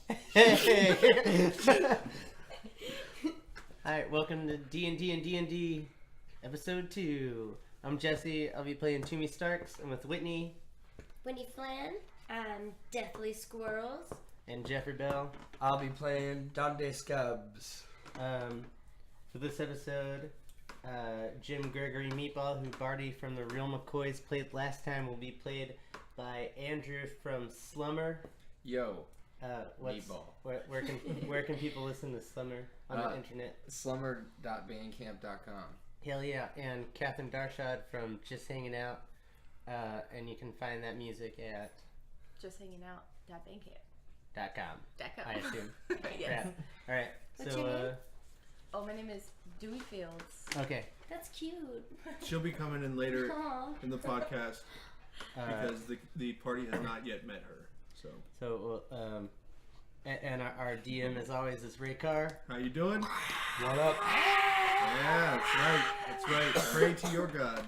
Hey. Alright, welcome to DnDnDnD episode 2. I'm Jesse. I'll be playing Toomey Starks. I'm with Whitney. Whitney Flan. I'm Deathly Squirrels. And Jeffrey Bell. I'll be playing Dante Scubs. For this episode, Jim Gregory Meatball, who Barty from the Real McCoys played last time, will be played by Andrew from Slummer. Yo. Meatball. Where can people listen to Slummer on the internet? Slummer.bandcamp.com. Hell yeah. And Catherine Darshad from Just Hanging Out. And you can find that music at justhangingOut.bandcamp.com. I assume. Yes. Alright. What's your name? Oh, my name is Dewey Fields. Okay. That's cute. She'll be coming in later Aww. in the podcast because the party has not yet met her. So, and our DM as always is Raykar. How you doing? What up? Yeah, that's right. Pray to your God.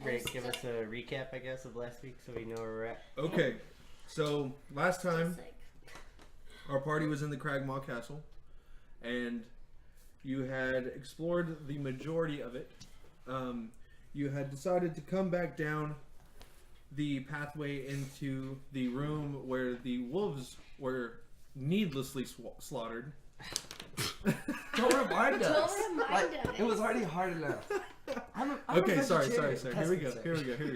Ray, give us a recap, I guess, of last week so we know where we're at. Okay, so last time our party was in the Craaaiiiig Castle, and you had explored the majority of it. You had decided to come back down the pathway into the room where the wolves were needlessly slaughtered. Don't remind us. Don't remind us. It was already hard enough. I'm Okay, sorry. vegetarian. Here we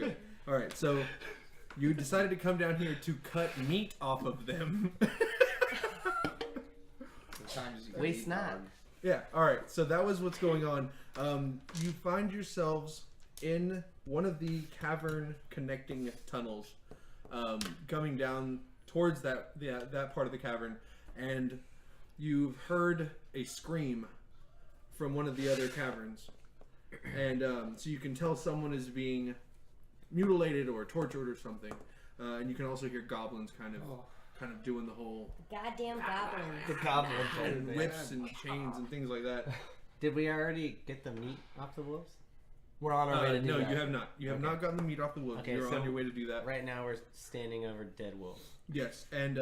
go. All right, so you decided to come down here to cut meat off of them. Waste not. Yeah, all right. So that was what's going on. You find yourselves in one of the cavern connecting tunnels, coming down towards that part of the cavern, and you've heard a scream from one of the other caverns, and so you can tell someone is being mutilated or tortured or something, and you can also hear goblins kind of doing the whole Goddamn goblins. The goblin and whips and chains and things like that. Did we already get the meat off the wolves? We're on our way to do no, that. you have not. You have not gotten the meat off the wolves. Okay, You're so on your way to do that. Right now we're standing over dead wolves. Yes, and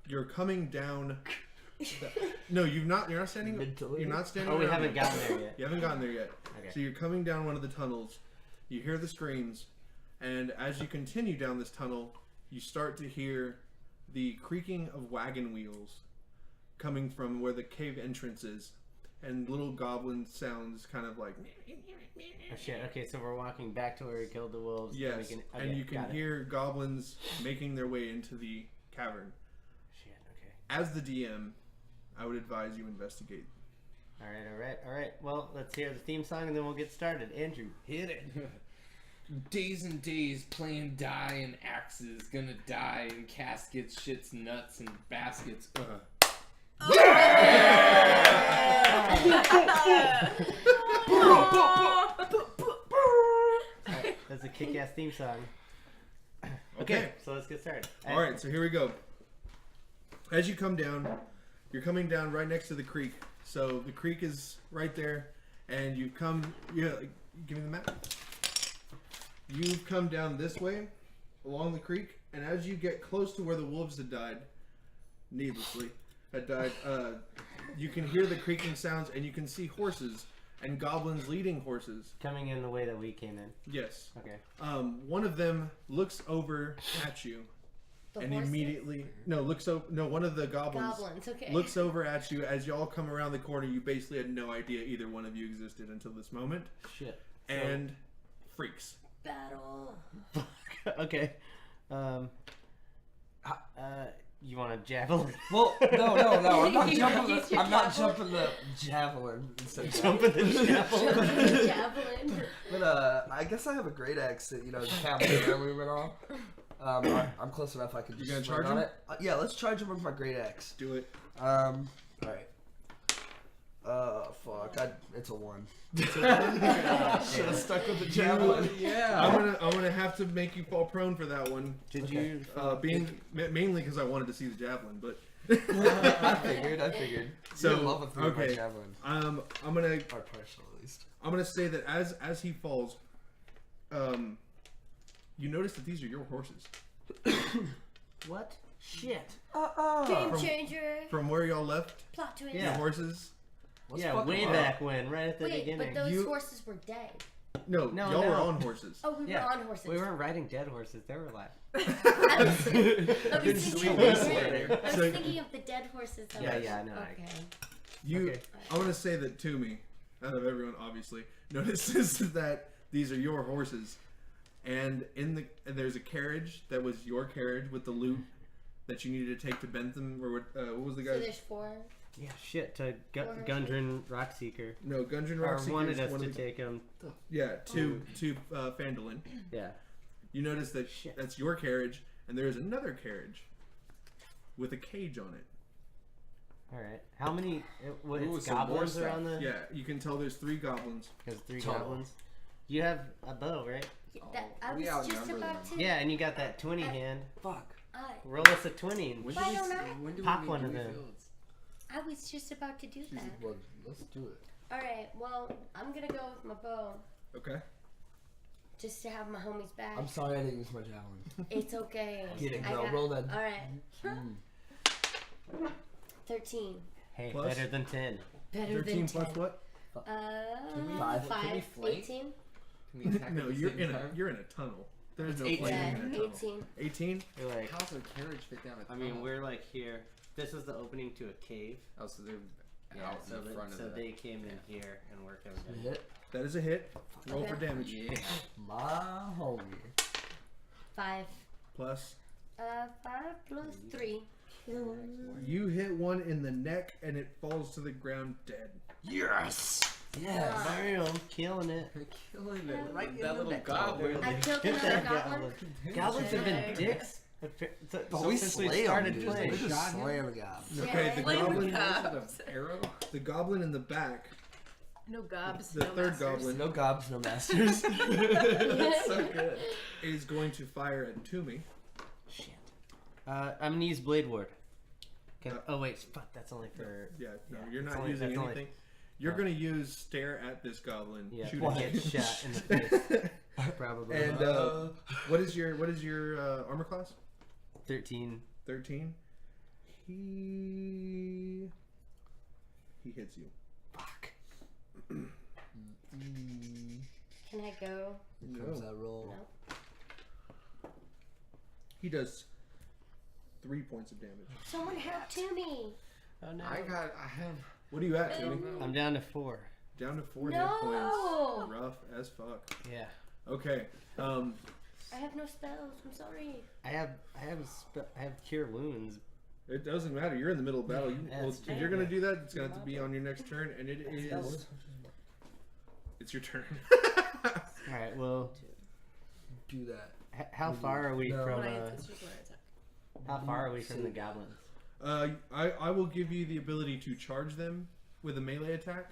you're coming down. No, you're not standing. Mentally. You're not standing. Oh, we around haven't yet. gotten there yet. You haven't gotten there yet. Okay. So you're coming down one of the tunnels. You hear the screams, and as you continue down this tunnel, you start to hear the creaking of wagon wheels coming from where the cave entrance is, and little goblin sounds kind of like. Oh shit, okay, so we're walking back to where we killed the wolves. Yes, and you can hear goblins making their way into the cavern. Shit, okay. As the DM, I would advise you investigate. Alright. Well, let's hear the theme song and then we'll get started. Andrew, hit it. Days and days playing die and axes, gonna die in caskets, shits, nuts, and baskets. That's a kick-ass theme song. Okay, so let's get started. Alright, so here we go. As you come down, you're coming down right next to the creek. So the creek is right there, and you've come. Give me the map. You've come down this way along the creek, and as you get close to where the wolves had died, needlessly, you can hear the creaking sounds, and you can see horses and goblins leading horses. Coming in the way that we came in. Yes. Okay. One of them looks over at you. And horses? immediately, one of the goblins Okay. looks over at you as y'all come around the corner. You basically had no idea either one of you existed until this moment. Shit. And freaks. Battle. Okay. You want a javelin? Well, no. I'm not jumping. I'm not jumping the javelin. Jumping the javelin. Javelin. But I guess I have a great axe that count where we went off. I'm close enough. I can. You just gonna charge swing on him? it. Yeah, let's charge him with my great axe. Do it. All right. Fuck. It's a 1. Should have stuck with the javelin. Yeah. I'm gonna have to make you fall prone for that one. Did you? Mainly because I wanted to see the javelin, but. I figured. So You'd love a 3 okay. javelin. I'm gonna. Or partial at least. I'm gonna say that as he falls, you notice that these are your horses. What? Shit. Game From- changer. From where y'all left, Plot twist. the Yeah. horses. Let's Yeah, fuck way 'em up. back when, right at the Wait, beginning. but those You- horses were dead. No, No, y'all were no. on horses. Oh, we Yeah, were on horses. We weren't riding dead horses; they were alive. I was thinking later. I was So- thinking of the dead horses. That Yeah, was- yeah, no, Okay. You, Okay. I want to say that Toomey, out of everyone, obviously notices that these are your horses, and there's a carriage that was your carriage with the loot that you needed to take to Bentham, or what was the So guy's? there's 4. Yeah, shit. To Horses. Gundren Rockseeker. No, Gundren Or Rockseeker wanted is us one to of the, take him. yeah, to Phandalin. Yeah. You notice that Shit. that's your carriage, and there is another carriage with a cage on it. All right. How many? What? Ooh, It's some more goblins stuff. around the. Yeah, you can tell there's 3 goblins. There's 3 Total. goblins. You have a bow, right? Yeah, that, Oh, I we was just outnumber about them. to. Yeah, and you got that 20 hand. Fuck. Roll us a 20. When Why do we, don't I? when do Pop we one make of Dewey them. Fields? I was just about to do that. Well, let's do it. Alright, well, I'm gonna go with my bow. Okay. Just to have my homies back. I'm sorry I didn't use my javelin. It's okay. Get it, I girl. got- Roll that. Alright. 13. Hey, Plus? better than 10. Better 13 than plus 10. what? Can we- Five. Can we 5. flank? 18. Can we attack No, at the you're same in time? you're in a tunnel. There's no It's flanking 18. in a tunnel. 18. 18? We're like, How's a carriage fit down a I mean, tunnel? we're like here. This is the opening to a cave. Oh, so they're Yeah, out so, in the front of so the... they came in here and we're coming You down. hit That is a hit. Roll for Okay. damage. Yeah. my homie. 5. Plus. 5 plus 3. You hit one in the neck and it falls to the ground dead. Yes. Yes. Bam, killing it. Killing it. Right in that the little neck. goblin. I killed Hit another that goblin. Goblins have been Good. dicks. But we since we slay started them, dude. playing. We just Shot him? slay 'em, God. Okay, the Flame goblin, With an arrow? the goblin in the back, No gobs. the no third masters. goblin, No gobs, no masters. That's so good. is going to fire at Toomey. Shit. I'm gonna use Blade Ward. Okay. Uh, Oh wait, fuck. That's only for. Yeah, no, Yeah, you're that's not only- using that's only- anything. You're going to use stare at this goblin. Yeah, shoot we'll at get him. shot in the face. Probably. And what is your armor class? 13. 13. He hits you. Fuck. Can I go? Here comes that roll. He does 3 points of damage. Someone help Toomey. Oh no. I have... What are you at, Toomey? I'm down to 4. Down to 4 No. hit points. Rough as fuck. Yeah. Okay. I have no spells. I'm sorry. I have cure wounds. It doesn't matter. You're in the middle of battle. That's If you're gonna do that, it's gonna have to be on your next turn, and it is. It's your turn. All right. Well, Do that. how far are we No. from? When I- that's just when I attack. How far are we from the goblins? I will give you the ability to charge them with a melee attack,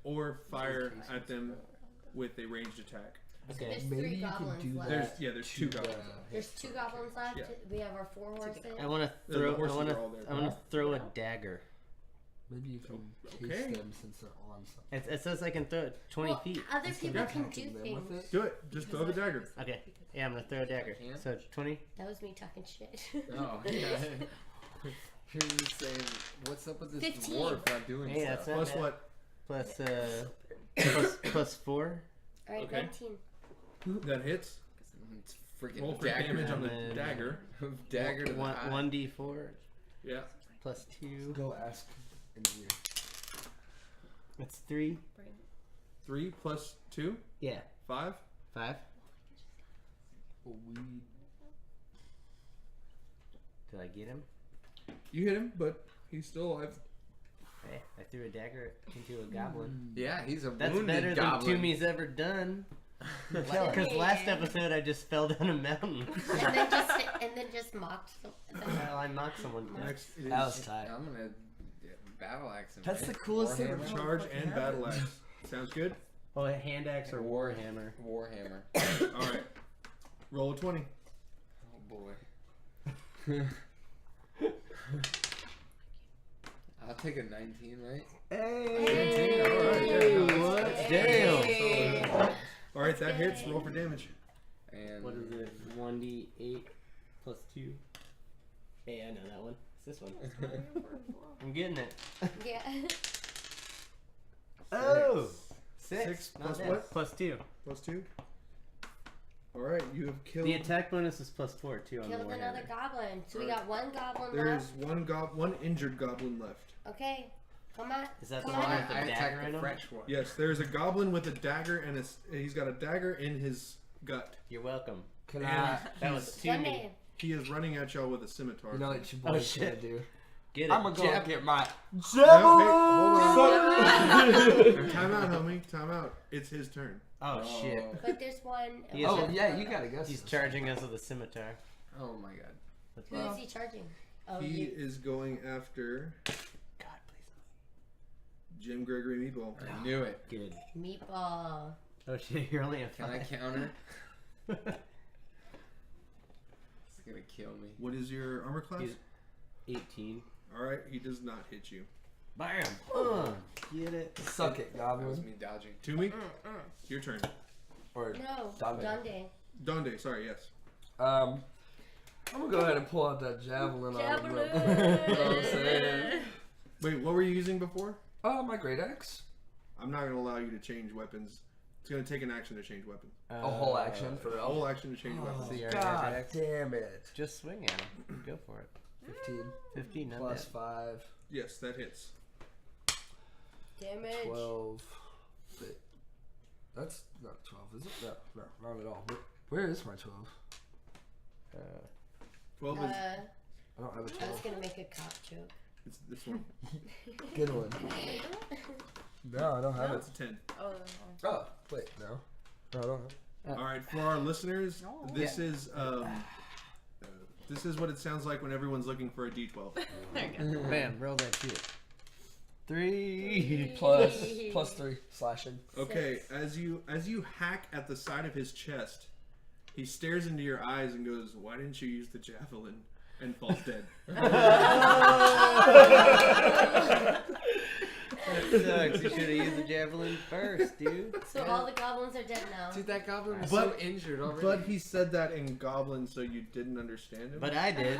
or fire at them with a ranged attack. Okay. There's Maybe 3 you can goblins do left. that. There's 2 to, goblins. There's 2 goblins left. Yeah. We have our 4 horses. I want to The throw. horses are all there. I want to throw a dagger. Maybe you can chase Okay. them since they're on something. It says I can throw it 20 Well, feet. other people can do Attacking them things. with it. Do it. Just throw the dagger. Okay. Yeah, I'm gonna throw a dagger. Yeah. So 20. That was me talking shit. Oh, yeah. You're just saying, what's up with this 15. dwarf not doing Hey, that's stuff? not Plus bad. what? Plus 4. Alright, Okay. 19. That hits. It's freaking Roll for dagger. damage on the And then- dagger. Dagger to the eye. 1d4 Yeah. plus 2. Go ask engineer. That's 3. 3 plus 2. Yeah. 5. 5. We Did I get him? You hit him, but he's still alive. Hey, I threw a dagger into a goblin. Yeah, he's a That's wounded better goblin. than Toomey's ever done. Because last episode I just fell down a mountain. and then just mocked them. Well, I knocked someone down. Next it That was is tight. I'm gonna battle axe him. That's right? the coolest thing. Warhammer? charge and battle axe. Sounds good. Oh, a hand axe or warhammer. Warhammer. All right. Roll a 20. Oh boy. I'll take a 19, right? Hey! Alright, yeah, What? Hey. Damn! All right, that hits. Roll for damage. And What is it? 1d8 plus 2. Hey, I know that one. It's this one. I'm getting it. Yeah. Oh! Six Not plus bad. what? Plus 2. +2. All right, you have killed. The attack bonus is +4 too on the Killed Warhammer. another goblin. So we got one goblin There's left. one injured goblin left. Okay. Come on. Is that Come the on. one with the I dagger attacked in the him? fresh one. Yes, there's a goblin with a dagger and he's got a dagger in his gut. You're welcome. Can I? That was too Sunday. mean. He is running at y'all with a scimitar. You know what your Oh, boy's gonna shit. do? Get it. I'm gonna go Jab. and get my Yep, javelin. hey, time out, homie. Time out. It's his turn. Oh, shit. But there's one. He is Oh a- yeah, you gotta go. He's charging us with a scimitar. Oh my god. With Who love. is he charging? Oh, He you. is going after God, please. Jim Gregory Meatball. I knew it. Good. Meatball. Oh shit, you're only at Can I 5. counter? It's gonna kill me. What is your armor class? He's 18. All right, he does not hit you. Bam! Get it. Suck it, That was goblin. me dodging. To me, your turn. Or No. Dande. Dande. Donde, sorry, yes. I'm gonna go ahead and pull out that javelin. Javelin. You know what I'm saying? Wait, what were you using before? My great axe. I'm not gonna allow you to change weapons. It's gonna take an action to change weapons. A whole action for A real. whole action to change Oh, weapons. So you're God attack. damn it. Just swing at him. Go for it. 15 15, not plus bad. 5, Yes, that hits. Damage. 12. Wait, that's not 12, is it? No, not at all. Where is my 12? 12 is I don't have a I was 12. gonna make a cop joke. it's this one. Good one. No, I don't have it. That's a 10. Oh, Oh, wait, no. No, I don't have it. All right, for our listeners, No. this is what it sounds like when everyone's looking for a D12. there you go. Bam, roll that shit. 3. Plus 3 slashing. Okay, as you hack at the side of his chest, he stares into your eyes and goes, "Why didn't you use the javelin?" and falls dead. That sucks. You should have used the javelin first, dude. So all the goblins are dead now. Dude, that goblin was But- so injured already. But he said that in Goblin, so you didn't understand him. But I did.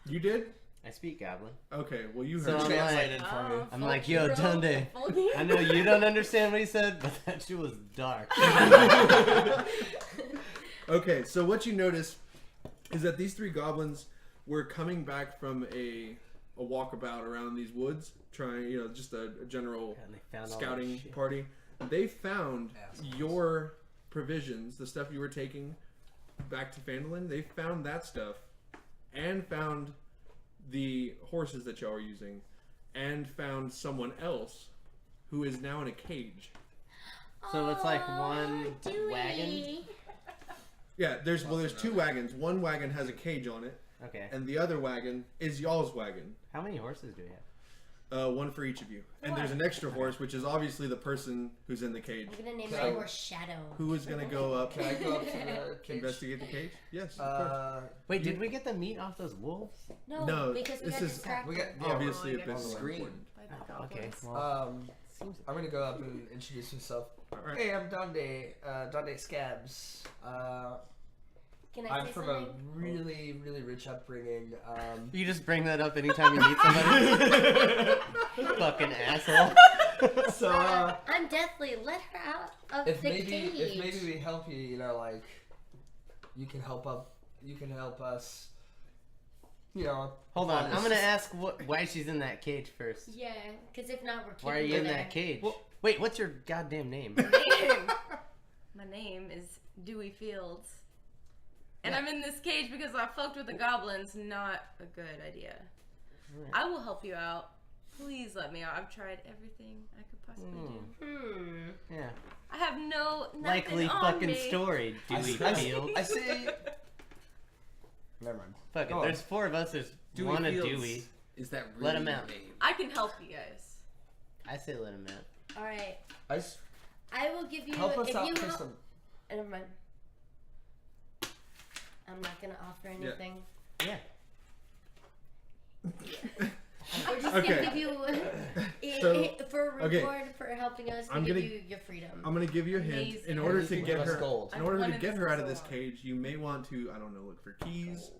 You did? I speak Goblin. Okay, well you So heard. I'm Translated like, for me. I'm like, yo, Tunde. I I know you don't understand what he said, but that shit was dark. Okay, so what you notice is that these 3 goblins were coming back from a walkabout around these woods, trying, just a general And they found all scouting that shit. party. They found Assholes. your provisions, the stuff you were taking back to Phandalin. They found that stuff and found the horses that y'all are using and found someone else who is now in a cage. So it's like one Aw, Dewey. wagon? Yeah, there's 2 wagons. One wagon has a cage on it, Okay. and the other wagon is y'all's wagon. How many horses do we have? One for each of you. And there's an extra horse, which is obviously the person who's in the cage. I'm gonna name Can my I- horse Shadow. Who is going to go up Can I go up to the cage? investigate the cage? Yes, of course. Wait, did we get the meat off those wolves? No, No, because we this got is- distracted. we got- Obviously, Oh, a you bit got more screen. important. Oh, okay. Well, seems I'm gonna go up and introduce myself. Alright. Hey, I'm Dande. Dande Scabs. Can I I'm say from something? a really, really rich upbringing. you just bring that up anytime you meet somebody. Fucking asshole. So, I'm deathly. Let her out of if the maybe cage. we help you, like, you can help us, Hold on, I'm gonna ask why she's in that cage first. Yeah, because if not, we're keeping Why are you her in there. that cage? Well- Wait, what's your goddamn name? My name is Dewey Fields. And I'm in this cage because I fucked with the goblins. Not a good idea. I will help you out. Please let me out. I've tried everything I could possibly do. Yeah. I have nothing Likely on fucking me. story, Dewey Fields. I see. Never mind. Fuck it, Go on. there's 4 of us, there's Dewey one of Fields. Dewey. Is that really Let him your out. name? I can help you guys. I say let him out. All right, I s- I will give you. help us if out you for help, some. Never mind. I'm not gonna offer anything. Yeah. We're just Okay. gonna give you So, for a okay. reward for helping us. I'm We give gonna- you your freedom. I'm going to give you a hint. Amazing. In order to Everything get give us her gold. in I've order to wanted get this her for out of so this long. cage, you may want to, I don't know, look for keys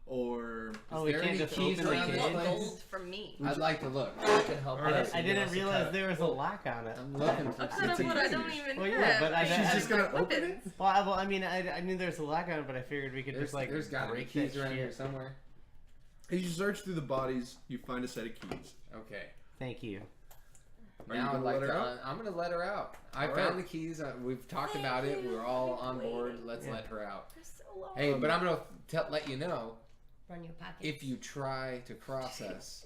or Oh, we there can't any just keys open around the this cage. place? Gold from me. I'd like to look. I can help. All right. us. I didn't realize there was a lock on it. I'm looking for What kind of some wood I keys. don't even Well, have. yeah, but I- She's I- just gonna open it? Well, I mean, I knew there was a lock on it, but I figured we could just like There's got to be break keys that around here shit. somewhere. As you search through the bodies, you find a set of keys. Okay. Thank you. Are you Now I'd gonna like let her to. out? I'm gonna let her out. I All found right. the keys. We've talked Thank about it. you. We're all on Wait. board. Let's Yeah. let her out. For so long. Hey, but I'm gonna let you know Run your pockets. if you try to cross us.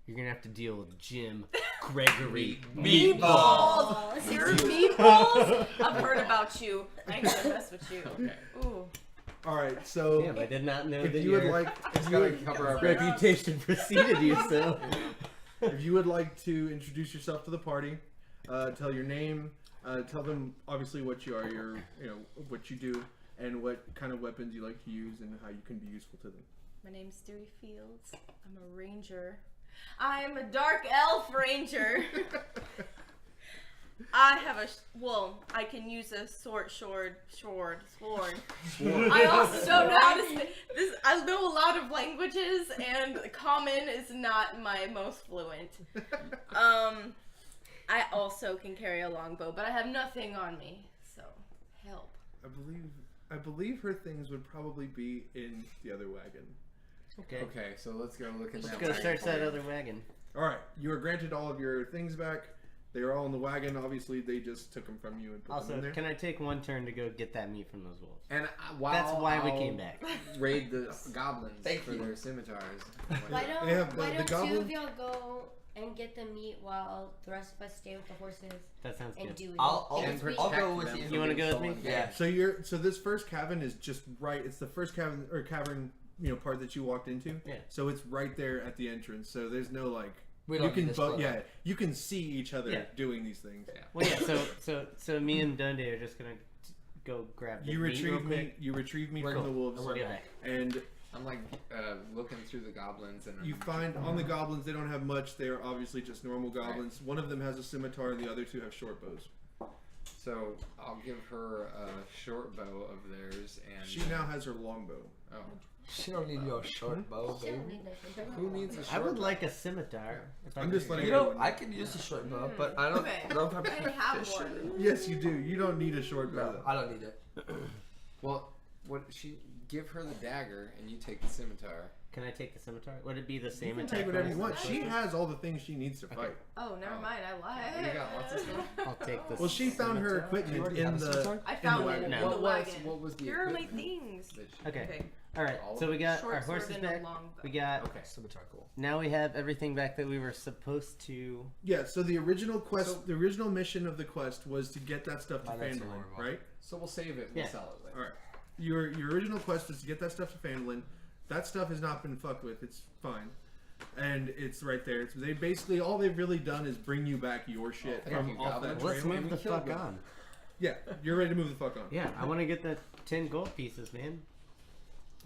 You're gonna have to deal with Jim Gregory Meatballs! You're meatballs? I've heard about you. I ain't gonna mess with you. Okay. Ooh. All right, so Damn, I did not know if that you would your like, if you Gotta would, cover our reputation preceded you. So if you would like to introduce yourself to the party, tell your name, tell them obviously what you are, what you do, and what kind of weapons you like to use, and how you can be useful to them. My name's Dewey Fields. I'm a ranger. I'm a dark elf ranger. I have I can use a sword. I also don't know how to say this. I know a lot of languages, and common is not my most fluent. I also can carry a longbow, but I have nothing on me, so help. I believe her things would probably be in the other wagon. okay, Okay, so let's go look in let's that. go wagon search for that you. other wagon. All right, you are granted all of your things back. They are all in the wagon. Obviously, they just took them from you and put them Also, in there. can I take one turn to go get that meat from those wolves? And while That's why we I'll came back. Raid the goblins Thank for you. their scimitars. Why don't, They have the why don't two goblin- of y'all go and get the meat while the rest of us stay with the horses That sounds and good. do it? I'll Because we- go with them you. from You wanna being go with me? stolen. Yeah. So this first cavern is just right. It's the first cavern part that you walked into. Yeah. So it's right there at the entrance. So there's no like. We You don't can need to split up. you can see each other Yeah. doing these things. Well, yeah. So me and Dundee are just gonna go grab the You meat real retrieve me. quick. You retrieve me We're from cool. the wolves, We'll get back. and I'm like looking through the goblins and you find on the goblins they don't have much. They are obviously just normal goblins. One of them has a scimitar, and the other two have short bows. so I'll give her a short bow of theirs and She now has her longbow. oh She don't need your short bow, She don't baby. need that. who needs a short I would bow? like a scimitar. If I I'm could just get letting You it. know, I can use a short bow, but I don't. Okay. I don't have I have one. Yes, you do. You don't need a short bow. No, I don't need it. Well, what she give her the dagger and you take the scimitar. Can I take the scimitar? Would it be the You same can attack? take whatever you bonus? want. She has all the things she needs to fight. Oh, never Oh. mind. I lied. You got lots of stuff. I'll take this. Well, she found her You equipment already in have a the. scimitar? I found the one in wagon. the What was wagon. what was the Here are my equipment things. that she- Okay. All right. All So of we got Short our sword horses and a back. longbow. We got. Okay. Scimitar, cool. Now we have everything back that we were supposed to. Yeah. So the original quest, So- the original mission of the quest was to get that stuff to Oh, that's Fandolin, horrible. right? So we'll save it. We'll Yeah. sell it later. All right. Your original quest was to get that stuff to Fandolin. That stuff has not been fucked with. It's fine, and it's right there. It's, they basically all they've really done is bring you back your shit thank from you, off Goblin. that Let's trail. move the killed fuck them. on. Yeah, you're ready to move the fuck on. Yeah, I want to get the 10 gold pieces, man.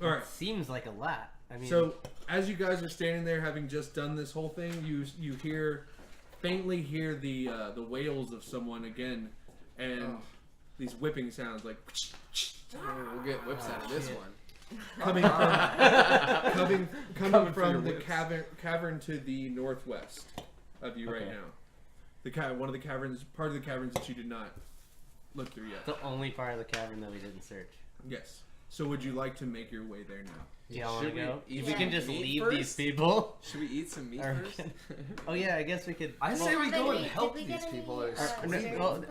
All right. Seems like a lot. I mean, So as you guys are standing there, having just done this whole thing, you faintly hear the wails of someone again, and Oh. these whipping sounds like Oh, we'll get whips out of this shit. one. coming from coming Coming for your from the whips. cavern to the northwest of you right Okay. now. One of the caverns, part of the caverns that you did not look through yet. the only part of the cavern that we didn't search. Yes. So would you like to make your way there now? Do y'all want to Should we go? eat We some can just meat leave first? these people. Should we eat some meat Or- first? Oh yeah, I guess we could. I well, say we go and Did help we get these any, people that are uh, no, screaming. well,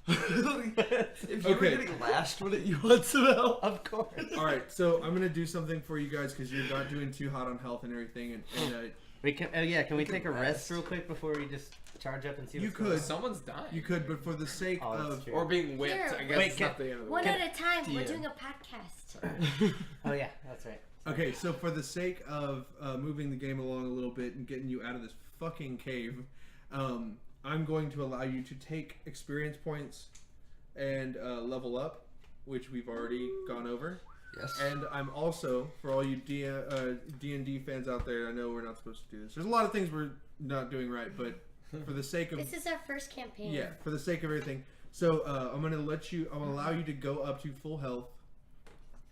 If you Okay. were getting lashed, would it you want some help? of course. All right. So I'm gonna do something for you guys because you're not doing too hot on health and everything, and We can. Oh yeah, can we can take a rest rest. real quick before we just charge up and see You what's could. going on? Someone's dying. you could, but for the sake Oh, that's of true. Or being whipped. Here. I guess Wait, it's can- not the end of the One world. at a time. We're Yeah. doing a podcast. Oh yeah, that's right. okay, so for the sake of moving the game along a little bit and getting you out of this fucking cave, I'm going to allow you to take experience points and level up, which we've already gone over. Yes. And I'm also, for all you D&D fans out there, I know we're not supposed to do this. There's a lot of things we're not doing right, but for the sake of This is our first campaign. yeah, for the sake of everything. So I'm gonna allow you to go up to full health,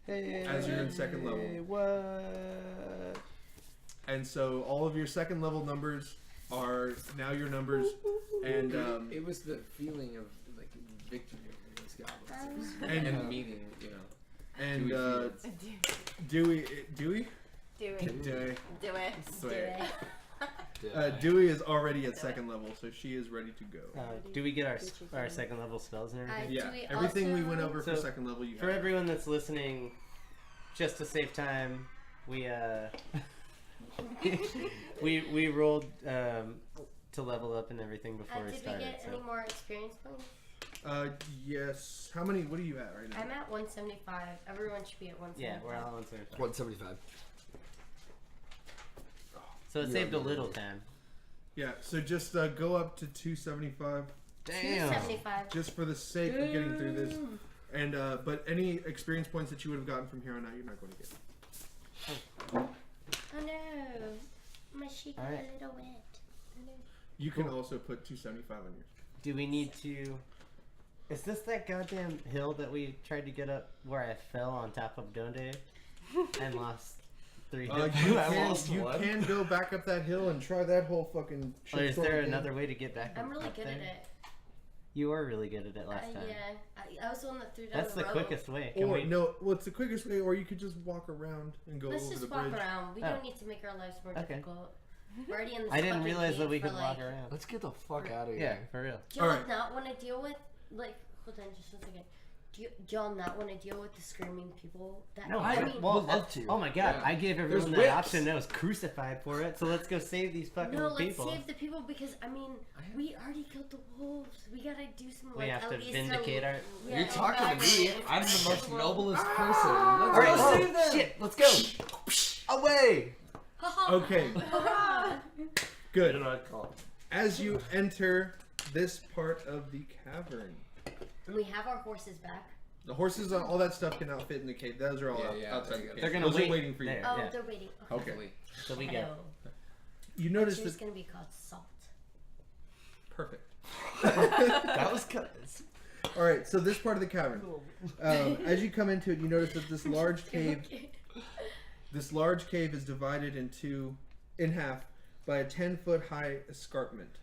Hey, as you're in second level. What? And so all of your second level numbers are now your numbers, and It was the feeling of like victory over those goblins And, and meeting, you know. and Dewey Dewey. Do it. Dewey. Do it. Do it. Dewey is already at second level, so she is ready to go. Do we get our second level spells and everything? Yeah, Do we everything we also- went over for So, second level, you For have. everyone that's listening, just to save time, we we rolled to level up and everything before we Did we started. get So any more experience points? Yes. How many? What are you at right now? I'm at 175. Everyone should be at 175. yeah, we're all on 75. 175. So it saved a little time. Yeah. So just go up to 275, 275. just for the sake of getting through this. And but any experience points that you would have gotten from here on out, you're not going to get. Oh no. My sheet got Alright. a little wet. You can also put 275 on yours. Do we need to? Is this that goddamn hill that we tried to get up where I fell on top of Donde and lost 3 hit You, points? can go back up that hill and try that whole fucking. Or is shitstorm there again. another way to get back? I'm really up good there? at it. You were really good at it last time. Yeah. I was the one that threw down That's the rope. quickest way. Can Or we? no, well, it's the quickest way. Or you could just walk around and go Let's over the just walk bridge. around. We Oh. don't need to make our lives more Okay. difficult. We're already in this I didn't fucking realize that cave we for, could like, walk around. Let's get the fuck out of Yeah, here. for real. Do y'all Alright. not want to deal with, like, hold on just a second. Do y'all not want to deal with the screaming people? That No, I I mean, well, would love to. Oh my god, Yeah. I gave everyone There's that whips. option. I was crucified for it. So let's go save these fucking no, let's people. save the people because, I mean, we already killed the wolves. We gotta do some, We like, have at to least vindicate our. Yeah, You're talking to me. I'm the most noblest person. All Let's right, go oh, save them. shit. Let's go. Away. Okay, good. What did I call? As you enter this part of the cavern, And we have our horses back. the horses, all that stuff can now fit in the cave. Those are all Yeah, outside yeah, the cave. They're gonna Those wait are waiting for you. there. Oh, Yeah. they're waiting. Okay. Hopefully. So we go. Hello. You notice It's that. gonna be called Salt. Perfect. That was kind All right, so this part of the cavern. As you come into it, you notice that this large cave. This large cave is divided in half by a 10-foot high escarpment.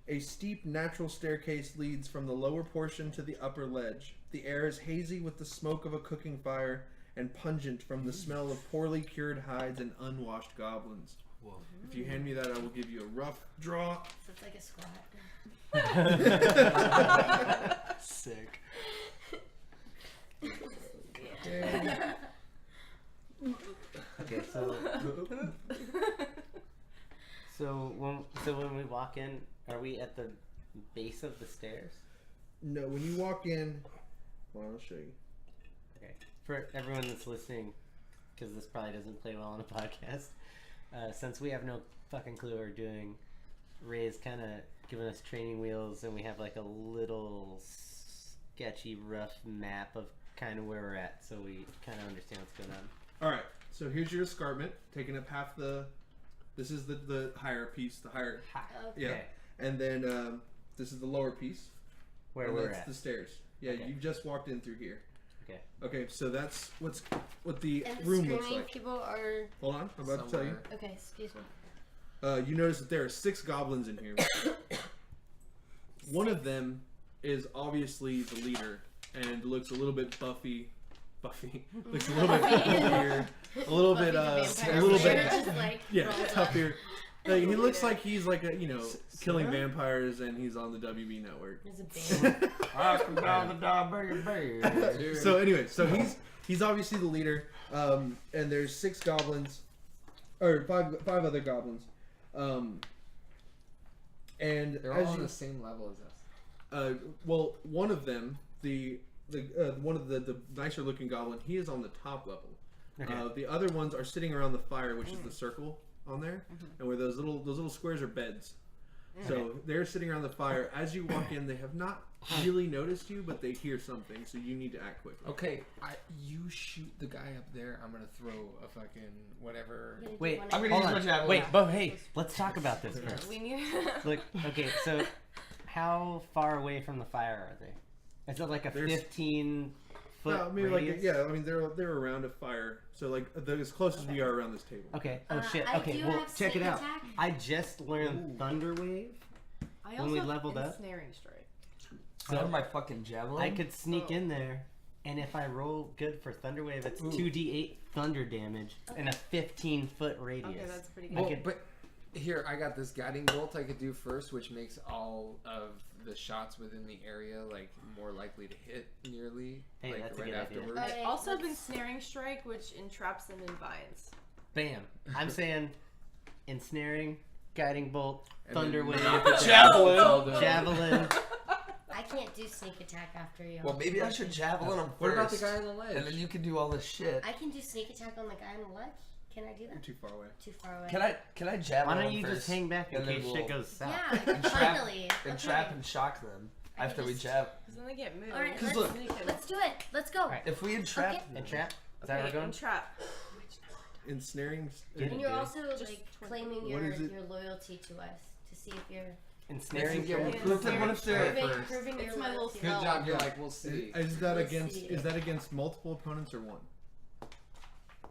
A steep natural staircase leads from the lower portion to the upper ledge. The air is hazy with the smoke of a cooking fire and pungent from the smell of poorly cured hides and unwashed goblins. Whoa. If you hand me that, I will give you a rough draw. So it's like a squat. Sick. Okay, so when we walk in, are we at the base of the stairs? No, when you walk in, well, I'll show you. Okay. For everyone that's listening, because this probably doesn't play well on a podcast, since we have no fucking clue what we're doing, Ray's kind of giving us training wheels, and we have like a little sketchy, rough map of kind of where we're at, so we kind of understand what's going on. All right, so here's your escarpment, taking up half the. This is the higher piece, the higher. Okay. Yeah, and then this is the lower piece. Where and we're that's at. the stairs. Yeah, Okay. you've just walked in through here. Okay. Okay, so that's what the And the room looks screaming like. people are. Hold on, I'm about to tell you. Somewhere. Okay, excuse me. You notice that there are 6 goblins in here. One of them is obviously the leader and looks a little bit buffy. Looks a little bit weird. A little bit, a little bit, Just, like, yeah, rolled up. tougher. Like, he looks like he's like a, killing vampires and he's on the WB network. There's a band. So anyway, so he's obviously the leader, and there's 6 goblins, or five other goblins, and They're as all on you, the same level as us. well, one of them, one of the nicer looking goblin, he is on the top level. Okay. The other ones are sitting around the fire, which is the circle on there, and where those little squares are beds. So they're sitting around the fire. As you walk in, they have not really noticed you, but they hear something, so you need to act quickly. Okay, you shoot the guy up there. I'm gonna throw a fucking whatever. Wait, I'm gonna hold use on. my javelin. Wait, but hey, let's talk about this first. We need. Look, okay, so how far away from the fire are they? Is it like a There's- 15 foot No, I mean, radius? I mean, they're around a fire, so like as close as we are around this table. Okay. Oh shit. I Okay. do Well, have check it sneak out. attack. I just learned Thunder Wave. I When also we have leveled up? Ensnaring Strike. I have my fucking javelin. I could sneak in there, and if I roll good for Thunder Wave, it's 2d8 thunder damage and a 15-foot radius. Okay, that's pretty good. I Well, could- but here I got this guiding bolt I could do first, which makes all of the shots within the area like more likely to hit nearly. Hey, like that's a right good idea. afterwards. Okay, I also have let's- Ensnaring Strike, which entraps them in vines. Bam. I'm saying ensnaring, guiding bolt, And thunder then wave, knock it down. Javelin. javelin. I can't do sneak attack after you. Well, maybe I should javelin him first. What about the guy on the ledge? And then you can do all this shit. I can do sneak attack on the guy on the ledge. Can I do You're that? too far away. Too far away. Can I javelin Why don't him you first? just hang back in and then case we'll shit goes south? Yeah, And trap- finally. and Okay. trap and shock them I after we just- jab? Because then they get moved. All right, 'Cause let's, look- let's do it. Let's go. Alright. If we entrap Okay. them, And trap? Is that where we're Okay, going? entrap. Ensnaring. Get it, And you're dude. also Just like 20. claiming What your is it? your loyalty to us to see if you're Ensnaring. Yeah, trap? what if they're proving, proving your It's my little loyalty. Good spell. job. You're like, we'll see. Is that Let's against? see. Is that against multiple opponents or one?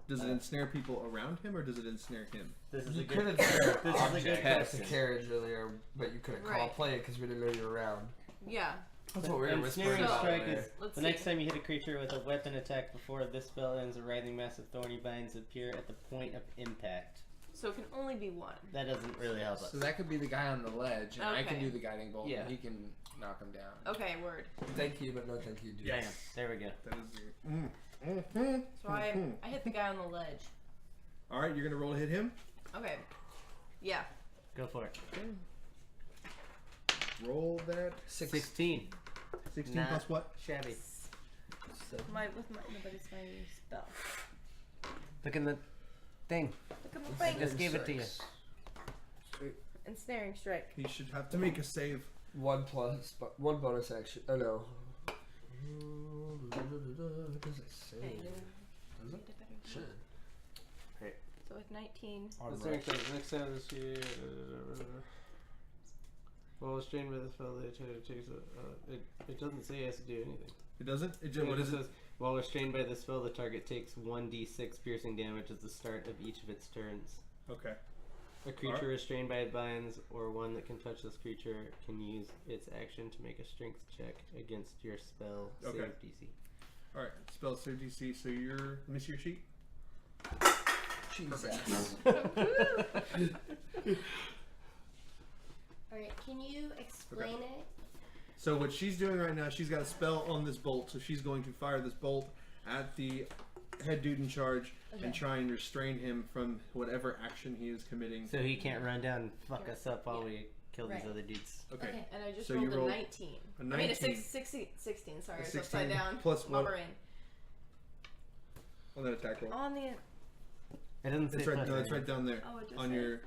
Does it ensnare people around him or does it ensnare him? This is You a could good. have said This is a good object at the question. carriage earlier, but you couldn't call Right. play it because we didn't know you were around. Yeah. That's what we were whispering Ensnaring about strike earlier. is Let's the see. next time you hit a creature with a weapon attack before this spell ends, a writhing mass of thorny vines appear at the point of impact. So it can only be one. That doesn't really help us. So that could be the guy on the ledge, and I can Okay. do the guiding bolt, Yeah. and he can knock him down. Okay, word. Thank you, but no thank you, dude. Bam. There we go. That is your. So I hit the guy on the ledge. All right, you're gonna roll to hit him. Okay. Yeah. Go for it. Roll that 16. 16 Nah. plus what? Shabby. But it's my new spell. Look in the thing. Look at I my thing. just gave it to you. Ensnaring Strike. He should have to make a save. One bonus action. Oh no. What does it say? Okay, Does it? Should. so with 19. Automatic. Next time this year. Well, strained by the spell, it doesn't say he has to do anything. It doesn't. It just, what is it? says, while restrained by the spell, the target takes 1d6 piercing damage at the start of each of its turns. Okay. A creature restrained by vines or one that can touch this creature can use its action to make a strength check against your spell save Okay. DC. All right. Spell save DC. So you're miss your sheet. Jesus. Alright, can you explain it? So what she's doing right now, she's got a spell on this bolt, so she's going to fire this bolt at the head dude in charge and try and restrain him from whatever action he is committing. So he can't run down and fuck us up while we kill these Right. other dudes. Okay. Okay. And I just So rolled you a rolled 19. a I mean, a 19. 16, sorry. A It's 16 upside down. plus My what? brain. On that attack roll. On the... It doesn't say It's right. plus No, it's or right down there Oh, it just on said- your.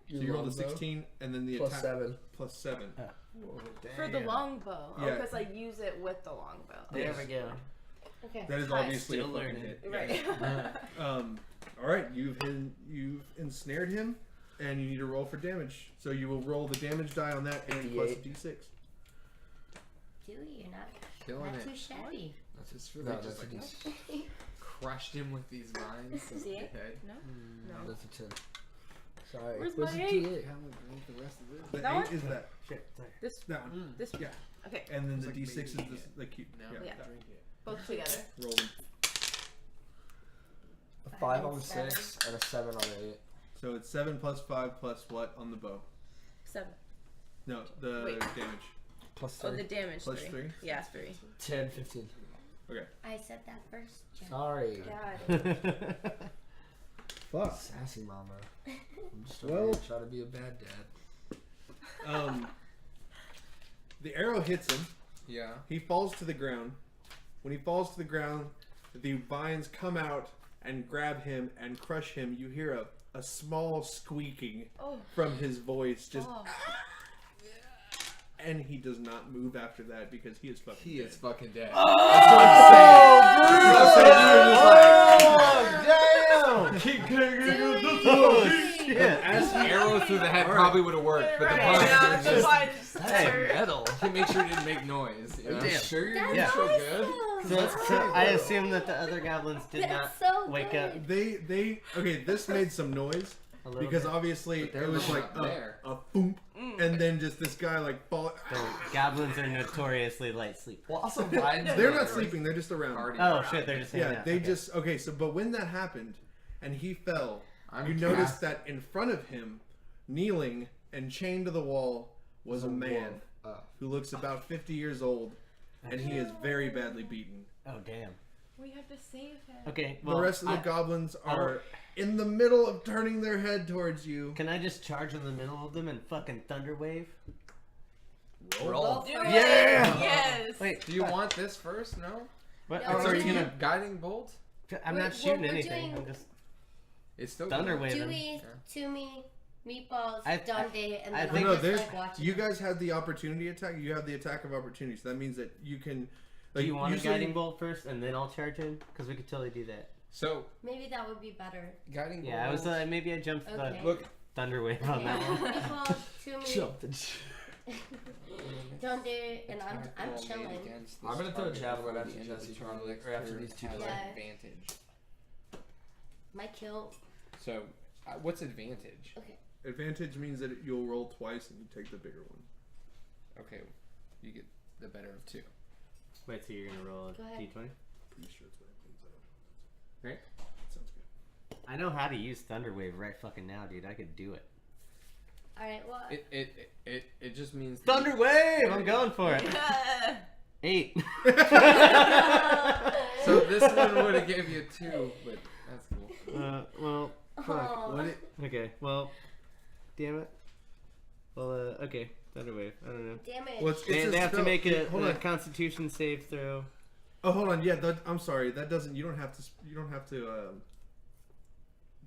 So you rolled a 16, and then the Plus attack 7. plus 7. Whoa, For the damn. longbow. Oh, Yeah. because I use it with the longbow. There we go. Okay. That is Hi. obviously Still a fucking learning. hit. Right. All right, you've ensnared him, and you need to roll for damage. So you will roll the damage die on that, and plus a d6. Do you're not Killing not it. too shabby. That's just No, really that's just a like D6. crushed him with these vines. Is he it? Head. No? No. That's a 10. Sorry. Where's What's my a 8? D8? How am I going with the rest of this? The That 8 one? is that. Shit, sorry. This, That one. this, Yeah. okay. And then It's the like d6 is baby this, the cute. Now Yeah. Yeah. drink it. Both together. Roll them. A 5 on the Seven. 6 and a 7 on the 8. So it's 7 plus 5 plus what on the bow? 7. No, the Wait. damage. Plus Oh, 3. the damage. Plus 3. three? Yeah, 3. 10, 15. I said that first, Jen. Sorry. God. Fuck. Sassy mama. I'm just Well- trying to be a bad dad. The arrow hits him. Yeah. He falls to the ground. When he falls to the ground, the vines come out and grab him and crush him. You hear a small squeaking Oh. from his voice, just, Oh. and he does not move after that because he is fucking He dead. is fucking dead. Damn! shit. Arrow through the head probably would have worked, but the Right, punch no, was the just punch That's hurt. metal. to make sure it didn't make noise. You know? Damn. Sure, That's you're so awesome. good. So I assume that the other goblins did That's not so wake good. up They okay. This made some noise a little because bit. obviously But they're it was like not there. a boom, and then just this guy like fall. The goblins are notoriously light sleepers. Blossom vines. They're not sleeping. They're just around. Party Oh around. shit, they're just hanging Yeah, out. they Okay. just okay. So, but when that happened, and he fell, I'm you noticed cast- that in front of him, kneeling and chained to the wall, was a man who looks about 50 years old, and he is very badly beaten. Oh damn. We have to save him. Okay, well, The rest of the goblins are in the middle of turning their head towards you. can I just charge in the middle of them and fucking thunder wave? Roll. Do Yeah! it. Yes. Wait, Do you want this first? No. what? No, Oh, are you it's gonna? Guiding bolt? I'm Wait, not well, shooting we're anything. doing- I'm just It's still thunder going. waving. Dewey, Toomey, Meatballs, I- Dundee, and I then think- No, just there's like watching. you guys had the opportunity attack. You have the attack of opportunity. So that means that you can. Do you want a usually- guiding bolt first and then I'll charge in? Because we could totally do that. So Maybe that would be better. guiding Yeah, I was bolt. maybe I jumped Okay. the Look, thunder wave on that one. Meatballs, Toomey, Jumped. Dundee, and I'm attack roll made chilling. against I'm gonna throw a target javelin before after the end of Jesse the probably, turn. or after these two Has go. Yeah. advantage. My kill. So, what's advantage? Advantage means that you'll roll twice and you take the bigger one. Okay, you get the better of two. Wait, so you're gonna roll a Go ahead. d20? Pretty sure it's what it means. Right? Sounds good. I know how to use thunder wave right fucking now, dude. I could do it. Alright, well. It just means that Thunder wave! I'm going for it. 8. So this one would have gave you 2, but that's cool. Well, fuck. Aw. What okay, well, damn it. Well, okay, thunder wave. I don't know. Damage. Well, it's They a have to spell. make a Hold on. Constitution save throw. Oh, hold on. Yeah, I'm sorry. That doesn't. You don't have to. You don't have to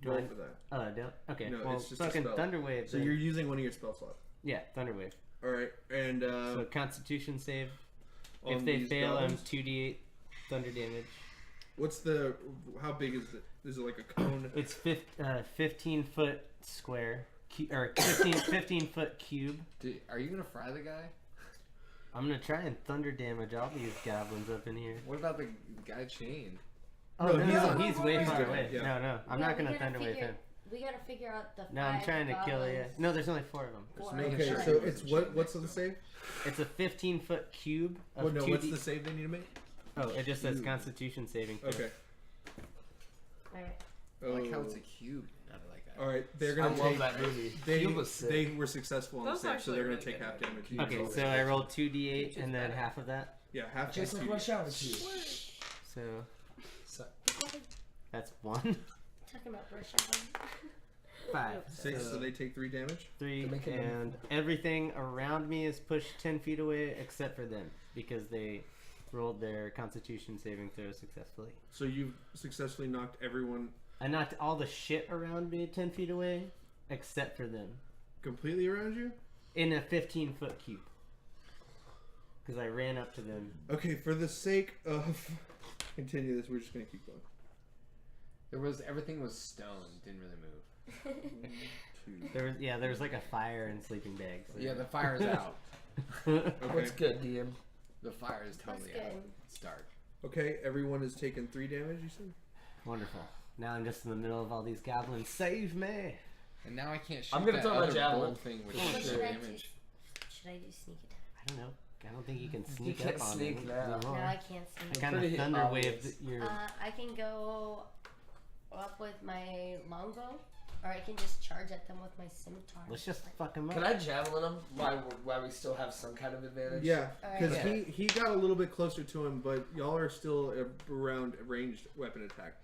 roll I- for that. Oh, I don't. Okay, No, well, it's just a fucking spell. thunder wave. So then. you're using one of your spell slots. Yeah, thunder wave. All right, and So Constitution save. If on they these fail, goblins, I'm 2d8 thunder damage. what's the? How big is it? Is it like a cone? It's 15 foot square, or 15 foot cube. Are you gonna fry the guy? I'm gonna try and thunder damage all these goblins up in here. What about the guy chained? Oh No, no, he's he's way he's far good, away. yeah. No, I'm Yeah, not we gonna gotta thunder wave figure- him. We gotta figure out the No, I'm five trying to kill you. goblins. No, there's only 4 of them. Just Or- making Okay, sure so he it's wasn't what? chained What's next the to him. save? It's a 15 foot cube of Well, no. 2d. What's the save they need to make? Oh, it just says Cube. Constitution saving throw. Okay. Alright. I like how Oh. it's a cube. I like that. All right, they're I gonna love take. that movie. They Cube was sick. they were successful on the Those save, so actually they're gonna really take good half movies. damage. Okay, so I rolled 2d8 and then half of that. Yeah, half Just like two. rush hour to you. So So, that's 1, Talking about brush hour. 5, 6, so they take 3 damage. 3, They're making them- and everything around me is pushed 10 feet away except for them because they rolled their Constitution saving throw successfully. So you've successfully knocked everyone I knocked all the shit around me 10 feet away except for them completely around you. in a 15 foot cube because I ran up to them. Okay, for the sake of continue this, we're just gonna keep going. Everything was stone. Didn't really move. There was like a fire and sleeping bags. Yeah, the fire's out. Okay. what's good, DM? The fire is totally That's out. good. It's dark. Okay, everyone has taken 3 damage. You said. Wonderful. Now I'm just in the middle of all these goblins. Save me! And now I can't shoot I'm gonna that throw my other javelin. bolt thing, which What is should I do? damage. Should I do sneak attack? I don't know. I don't think you can sneak can't up on sneak me. now. No, I can't I sneak. kind of Pretty thunder obvious. waved your. I can go up with my longbow, or I can just charge at them with my scimitar. Let's just fuck him up. Can I javelin him while we still have some kind of advantage? Yeah, because Alright. he got a little bit closer to him, but y'all are still around ranged weapon attack.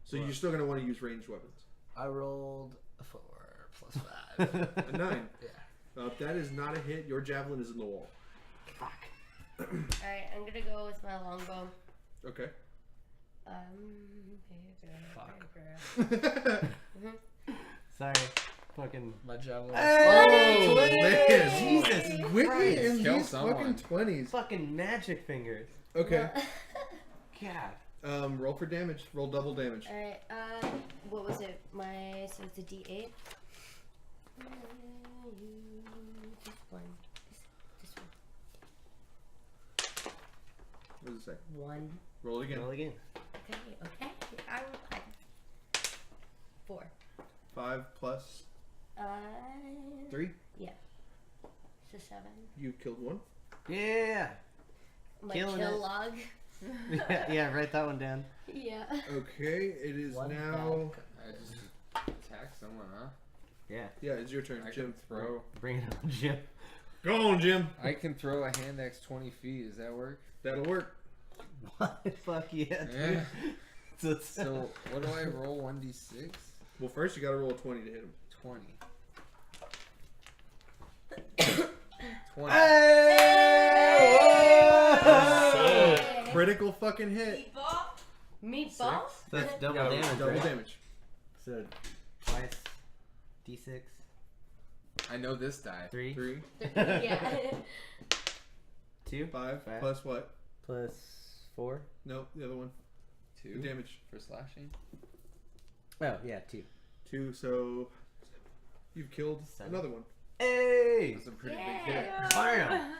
So you're still gonna want to use ranged weapons. I rolled a 4 plus 5. A 9. Yeah. That is not a hit. Your javelin is in the wall. Fuck. Alright, I'm gonna go with my longbow. Okay. Fuck. Sorry. Fucking. My javelin. Oh man, Jesus Whitney Christ. in Kill these someone. fucking 20s. Fucking magic fingers. Okay. God. Roll for damage. Roll double damage. Alright, What was it? So it's a D8. This one. This one. What does it say? 1. Roll it again. Roll again. Okay. I will. 4. 5 plus 3. Yeah. So 7. You killed one. Yeah. My Killing kill it. log. Yeah, write that one down. Yeah. Okay, it is One now. I just attack someone, huh? Yeah. Yeah, it's your turn, I Jim. can throw. Bring it on, Jim. Go on, Jim. I can throw a hand axe 20 feet. Does that work? That'll work. What? Fuck yeah, dude. Yeah. So, So what do I roll? 1d6? Well, first you gotta roll a 20 to hit him. 20. 20. Hey! Critical fucking hit. Meatball? That's double Yeah, damage. Double right? damage. So, twice. D6. I know this die. 3. 3, Yeah. 2. 5, Five. plus what? Plus 4. No, the other one. 2 The damage. for slashing. Oh, yeah, 2. 2, so you've killed 7. another one. Hey! That's a pretty Yeah. big hit. Bam!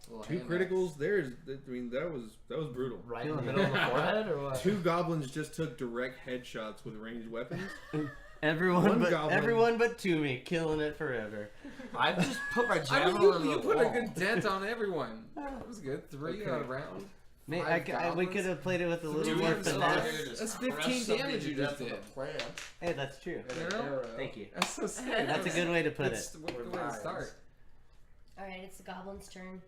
Little 2 hand criticals. There's, I mean, that was brutal. Right in the middle of the forehead, or what? 2 goblins just took direct headshots with ranged weapons. Everyone One but goblin. everyone but Toomey, killing it forever. I just put my I javelin mean, on you the put wall. a good dent on everyone. That was good. 3 Okay. a round. Man, Five we goblins? could have played it with a little Dude, more I'm finesse. That's 15 damage you just did. Hey, that's true. You know? Thank you. That's so sick. That's a good way to put it. It's the way to start. Alright, it's the goblin's turn.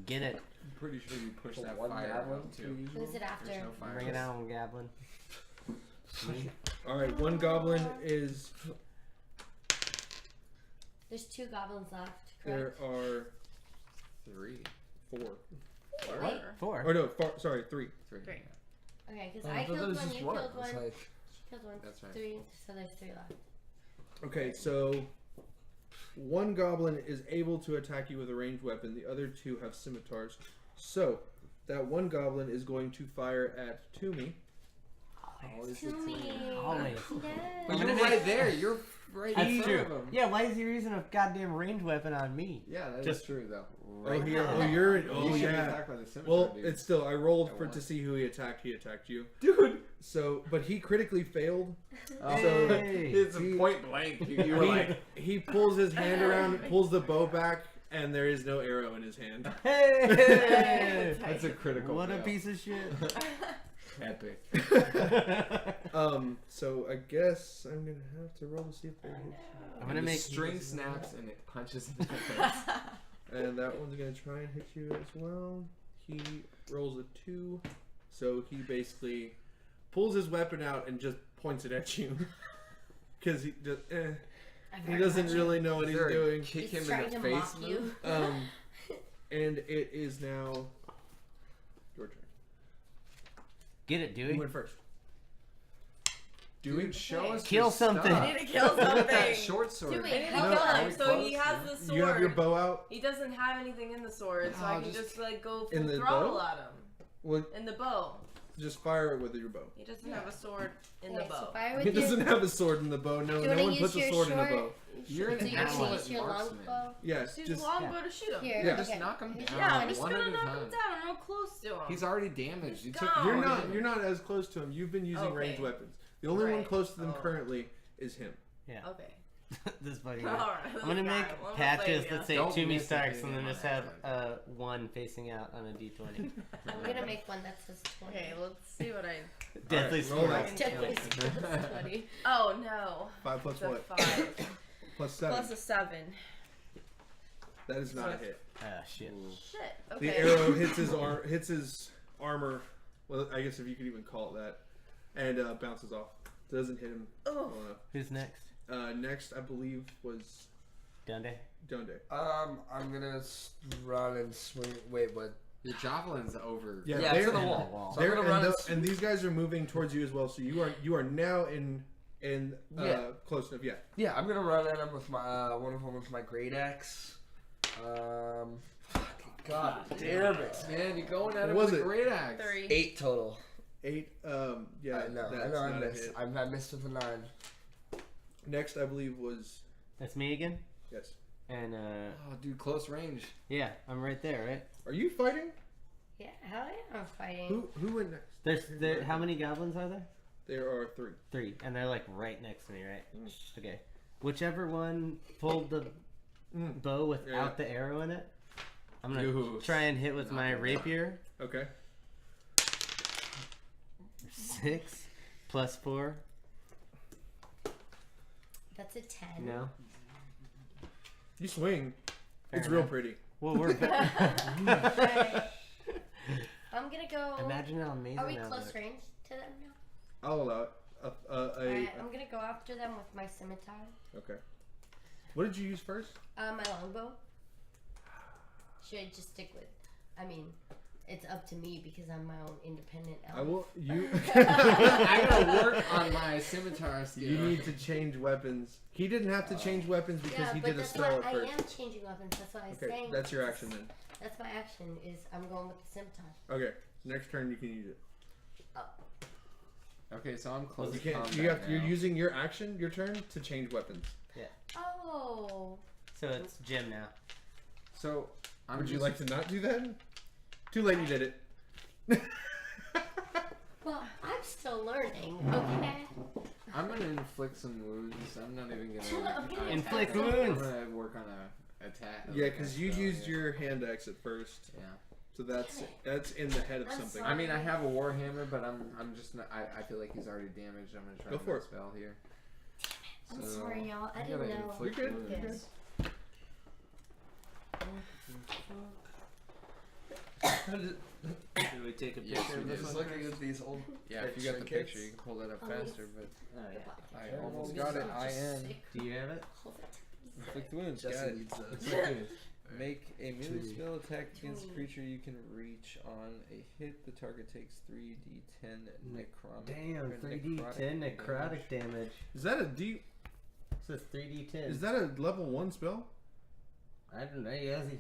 Get it. I'm pretty sure you pushed So that one fire javelin, out two too. usual. Who's it after? There's no fire. Bring it on, Goblin. Alright, one goblin is. There's 2 goblins left, There correct? are 3. 4. Wait. 4. Or no, sorry, 3. 3. Three. Okay, because Oh, I thought killed there was one, just you one. killed It's one, like, killed one. That's right. 3, so there's 3 left. Okay, so one goblin is able to attack you with a ranged weapon. The other 2 have scimitars. So that one goblin is going to fire at Toomey. Always To me. Always. Yes. But I'm you're gonna right there. You're right in That's front of true. him. Yeah, why is he using a goddamn ranged weapon on me? Yeah, that's Just- true though. Oh, Right here, now. oh, you're. You Oh, should be yeah. attacked by the scimitar, Well, dude. it's still. I rolled That for one. to see who he attacked. He attacked you. dude. So, but he critically failed. Oh, So Hey. it's he- a point blank. You were he, like, he pulls his hand around, pulls the bow back, and there is no arrow in his hand. Hey! that's a critical. What a fail. piece of shit. Epic. So I guess I'm gonna have to roll to see if they hit. I'm gonna the make string snaps and it punches in the face. And that one's gonna try and hit you as well. He rolls a 2, so he basically pulls his weapon out and just points it at you. Because he just, he doesn't really know what Is he's there a doing. Kick He's him trying in to the face. mock you. Move? And it is now your turn. Get it, You Dewey. went first. Dude, show us Kill your something. stuff. I need to kill Look at that something. short sword. Do we I need to No, kill are him. we So he close? has the sword. You have your bow out. He doesn't have anything in the sword, so Oh, I can just- just like go In full the throttle bow? at him. Well, In the bow. just fire it with your bow. He doesn't have a sword in Okay, the bow. so fire He with your... doesn't have a sword in the bow. No, Do you no wanna one use puts a your sword in a short- bow. You're an So you're gonna excellent use your marksman. longbow? Yes, Use just longbow to shoot him. Here, Yeah. Just okay. knock him down. Yeah, I'm just one gonna at a knock him time. down. I'm real close to him. He's already damaged. You He's took. gone. you're not as close to him. You've been using Okay. ranged weapons. The only one Right. close to them Oh. currently is him. Okay. This fucking All guy. right. I'm gonna make Well, I'm patches playing, that say Don't Toomey miss Starks and anything then on just that have 1 facing out on a d20. I'm gonna make one that says 20. Okay, let's see what I. Deadly Alright, roll sword. that. Definitely says 20. Oh no. 5 plus It's a what? 5 Plus 7. plus a 7. That is not a hit. Ah, shit. Shit. Okay. The arrow hits his armor. Well, I guess if you could even call it that, and bounces off. Doesn't hit him Oh. well enough. Who's next? Next, I believe, was Dunde? Donde. I'm gonna run and swing. Wait, what? Your javelin's over. Yeah, Yeah, they're, to the wall. So I'm they're- gonna and, run. and these guys are moving towards you as well. So you are now in Yeah. close enough. Yeah. Yeah, I'm gonna run at him with my one of them with my great axe. God damn it! Man, you're going at What him was with a it? great axe. 3. 8 total. 8. Yeah, I know that's I not a missed. hit. I missed with a 9. Next, I believe was That's me again. yes. And Oh, dude, close range. yeah, I'm right there, right? Are you fighting? Yeah, hell yeah, I'm fighting. Who went next? There. How many goblins are there? There are 3. 3, and they're like right next to me, right? Okay. Whichever one pulled the bow without the arrow in it, I'm gonna Ooh. try and hit with my rapier. Okay. 6 plus 4. That's a 10. No. You swing. Fair It's real enough. pretty. Well, we're. Alright. I'm gonna go. Imagine how amazing. Are we that close looks. range to them now? I'll allow it. Alright, I'm gonna go after them with my scimitar. Okay. What did you use first? My longbow. Should I just stick with? I mean, it's up to me because I'm my own independent elf. I will. You. I gotta work on my scimitar skill. You need to change weapons. He didn't have to change weapons because yeah, he but did a that's spell why at first. I am changing weapons. That's why I was Okay, saying. that's your action then. That's my action. Is I'm going with the scimitar. Okay, next turn you can use it. Okay, so I'm close. You can't. combat You have. You're now. using your action, your turn, to change weapons. Oh. So it's Jim now. So I'm Would you just- like to not do that? Too late. You did it. Well, I'm still learning. Okay. I'm gonna inflict some wounds. I'm not even gonna. I'm gonna Inflict attack them. wounds. I'm gonna work on a attack. Yeah, because you used your hand axe at first, Yeah. so that's in the head of I'm something. sorry. I mean, I have a warhammer, but I'm just not. I feel like he's already damaged. I'm gonna try Go for my it. spell here. I'm So, sorry, y'all. I I'm didn't gonna know. inflict You're good, you're wounds. Should we take a Yes, picture we of this did. one? Looking at these old. Yeah, if you got the trinkets. picture, you can pull that up Oh, faster. But Oh, The yeah. black. I almost Yeah, got it. well, I Just am. sick. Do you have it? Hold it. Inflict wounds. Got Jesse it. needs those. Inflict wounds. Make a melee Two. spell attack against a 20. creature you can reach on a hit. The target takes 3d10 necrotic. Damn, or 3d10 necrotic damage. Is that a D? So it's 3d10. Is that a level 1 spell? I don't know.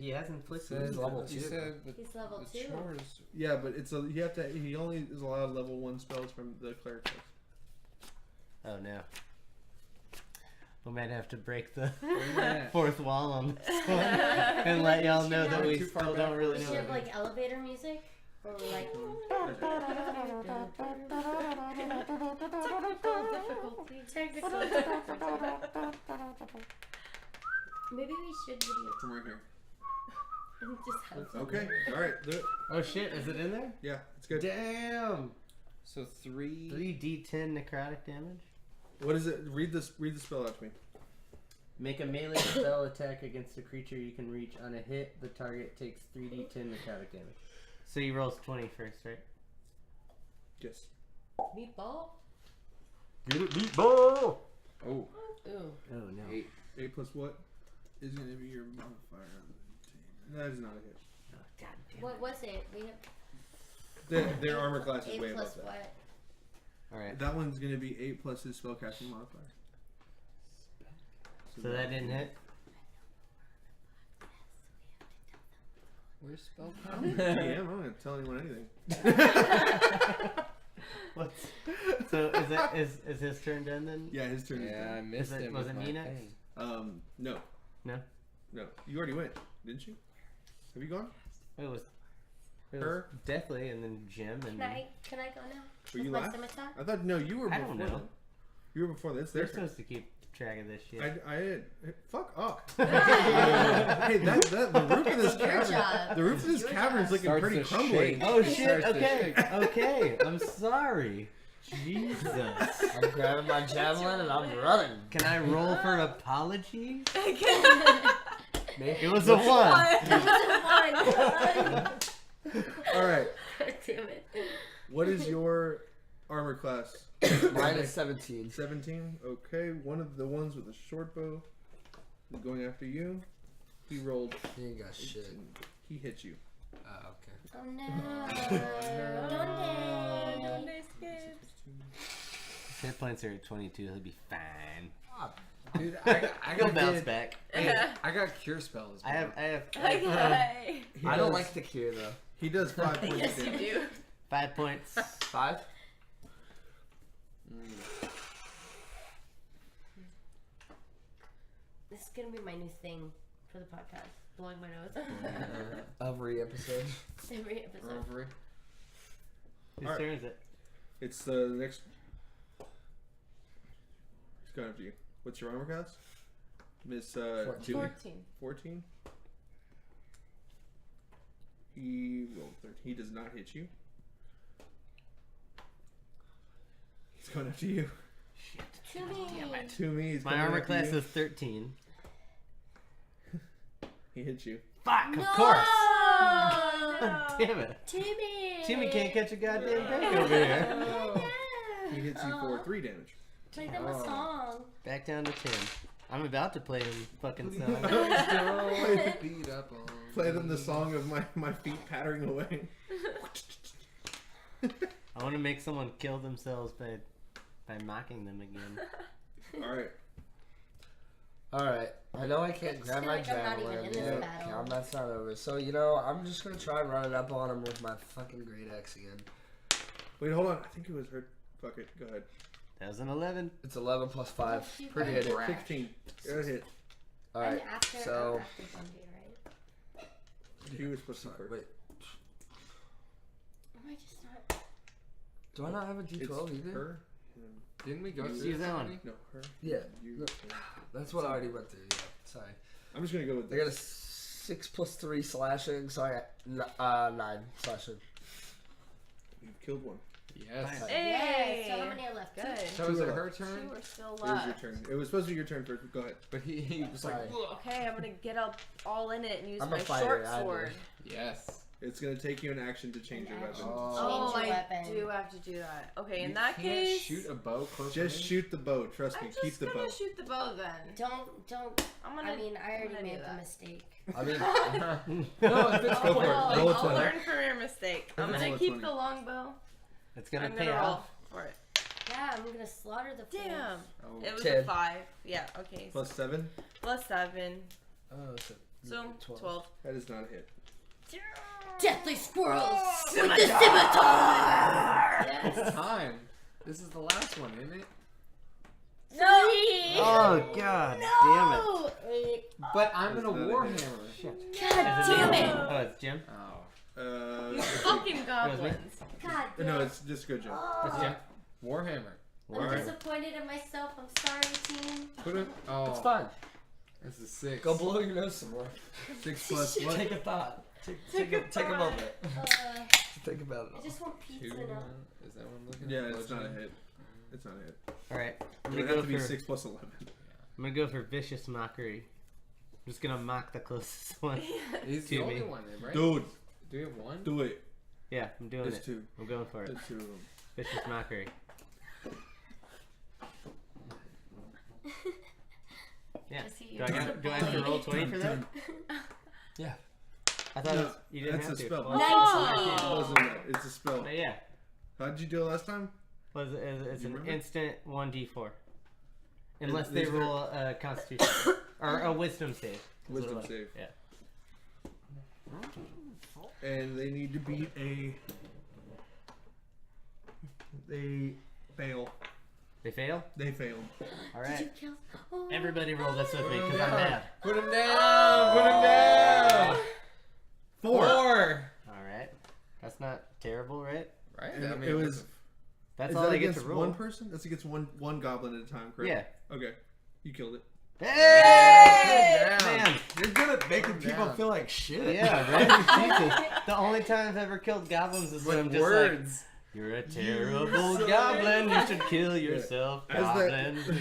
He has inflicted. Says wounds. level You 2. said the, He's level the 2. chores. Yeah, but it's a you have to. He only is allowed level 1 spells from the cleric. Oh no. We might have to break the Yeah. fourth wall on this one and let y'all know that we Too far still don't back. really We know. should have what it like elevator music, or like. Technical difficulty. Maybe we should video From right here. and just have some. Okay. All right. Do it. is. Oh shit! Is it in there? Yeah, it's good. Damn. So 3. 3d10 necrotic damage. What is it? Read this. Read the spell out to me. Make a melee spell attack against a creature you can reach. On a hit, the target takes 3d10 necrotic damage. So he rolls 20 first, right? Yes. Meatball? Get it, meatball! Oh, Ooh. Oh no. 8. 8 plus what is going to be your modifier on the team? That is not a hit. Oh, God damn What it. was it? We have Their armor class is 8 way plus above that. what? Alright. That one's going to be 8 plus his spellcasting modifier. So that didn't hit? Where's spell Yeah, I'm not going to tell anyone anything. What's so is his turn done then? Yeah, his turn Yeah, I is missed it- him. was with it my me next? thing. done. No. No? No. You already went, didn't you? Have you gone? It was Her? Deathly and then Jim and Can I go now? Were With you my last? scimitar? I thought, no, you were I before don't know. that. You were before this. they're Their turn. supposed to keep track of this shit. I did. Fuck up. Hey, the roof of this Your cavern. job. The roof of this Your cavern is job. looking Starts pretty to crumbling. shake. Oh It shit! starts to Okay, shake. okay. I'm sorry. Jesus. I'm grabbing my javelin and I'm running. Can I roll for apology? I It was a one. All right. God damn it. What is your armor class? Mine is 17. 17. Okay. One of the ones with the short bow is going after you. He rolled. You ain't got shit. 18. He hit you. Okay. Oh no. Donde? His hit points are at 22. He'll be fine. Dude, I He'll got bounce back. I got cure spells. I have bro. He I don't does- like the cure though. He does 5 points Yes, of you damage. do. 5 points. 5? gonna be my new thing for the podcast. Blowing my nose. Every episode. Every episode. Whose Alright. turn is it? It's the next. It's going up to you. What's your armor class? Miss 14. 14. He rolled 13. He does not hit you. He's going up to you. To me. To me, he's My coming armor after class you. is 13. He hits you. Fuck, No! of course. No! God damn it. Timmy! Timmy can't catch a goddamn break over here. He hits you for 3 damage. Play them a song. Back down to 10. I'm about to play him fucking song. Beat up on. Play them the song of my feet pattering away. I want to make someone kill themselves by mocking them again. Alright. Alright. I know I can't Just grab feel my like I'm not even javelin. in this Yeah, battle. combat's not over. So, I'm just gonna try running up on him with my fucking great axe again. Wait, hold on. I think it was her. Fuck it. Go ahead. That was an 11. It's 11 plus 5. You Pretty guys- hit it. 16. Go hit. Alright. I'm after So, Bundy, right? He was supposed to sorry, first. wait. Am I just not? Do I not have a It's D12 either? her. Didn't we go Use through this that one. already? No, her. Yeah. You. No. That's what I already went through. Yeah. Sorry. I'm just gonna go with I got a this. 6 plus 3 slashing, so I got 9 slashing. You've killed one. Yes. Hey! Yeah, so how many are left? Good. So is it her Two turn? are still It was your left. turn. It was supposed to be your turn first. Go ahead. But he was like, Sorry. "Ugh." Okay, I'm gonna get up all in it and use I'm a my fighter, short I know. sword. yes. It's gonna take you an action to change your An weapon. action. Oh. Change your I weapon. do have to do that. Okay, in You that can't case, shoot a bow close Just range? shoot the bow. Trust me. I'm Keep just the gonna bow. shoot the bow then. Don't. I'm gonna. I mean, I I'm already gonna made do the that. mistake. I mean, No, if it's Go for it. Well, Roll a I'll 20. learn from your mistake. I'm Roll gonna a keep 20. the longbow. It's gonna I'm pay gonna roll off. for it. Yeah, I'm gonna slaughter the fool. Damn. Oh. It was 10. a 5. Yeah, okay. Plus 7. Plus 7. oh, So, 12. That is not a hit. Deathly squirrels with the scimitar. It's time. This is the last one, isn't it? No. Oh god damn it. No. But I'm in a It's not a hit. warhammer. Shit. God Is damn Jim? it. Oh, it's Jim? Oh. You fucking goblins. God damn No, it. it's just go, Jim. It's Jim. Warhammer. I'm Alright. disappointed in myself. I'm sorry, team. Put it. Oh. it's fine. This is 6. Go blow your nose some more. 6 plus what? Take a thought. Take a moment. Uh, Think about I it. just want 2. pizza now. Is that what I'm looking Yeah, at? it's not a Bludgeoning? hit. It's not a hit. Alright. I'm It gonna would go have to be for 6 plus 11. I'm gonna go for vicious mockery. I'm just gonna mock the closest one. He's To the only me. one, right? Dude, Do we have one? do it. Yeah, I'm doing There's it. 2. I'm going for it. There's 2 of them. Vicious mockery. Yeah. Is he Do I have to roll 20 for that? Yeah. I thought No, it was, you didn't that's have a to. spell. Well, It Oh. wasn't that. It's a spell. but yeah. How did you do it last time? It's You an remember? instant 1d4. Unless Is they there- roll a constitution. Or a wisdom save. is what it Wisdom was. save. Yeah. And they need to beat a. They fail. They fail? They fail. Did you Alright. kill? Oh. Everybody roll this with me because I'm mad. Put him down! Put him down! 4. Alright. That's not terrible, right? Right? And I mean, it was. That's Is all that I get against to roll. one person? That's against one goblin at a time, correct? Yeah. Okay. You killed it. Hey! Down. Man! You're good at making Calm people down. feel like shit. Yeah, right? Jesus. The only time I've ever killed goblins is when I'm With just like, words. you're a terrible goblin. You should kill yourself, As that- goblin.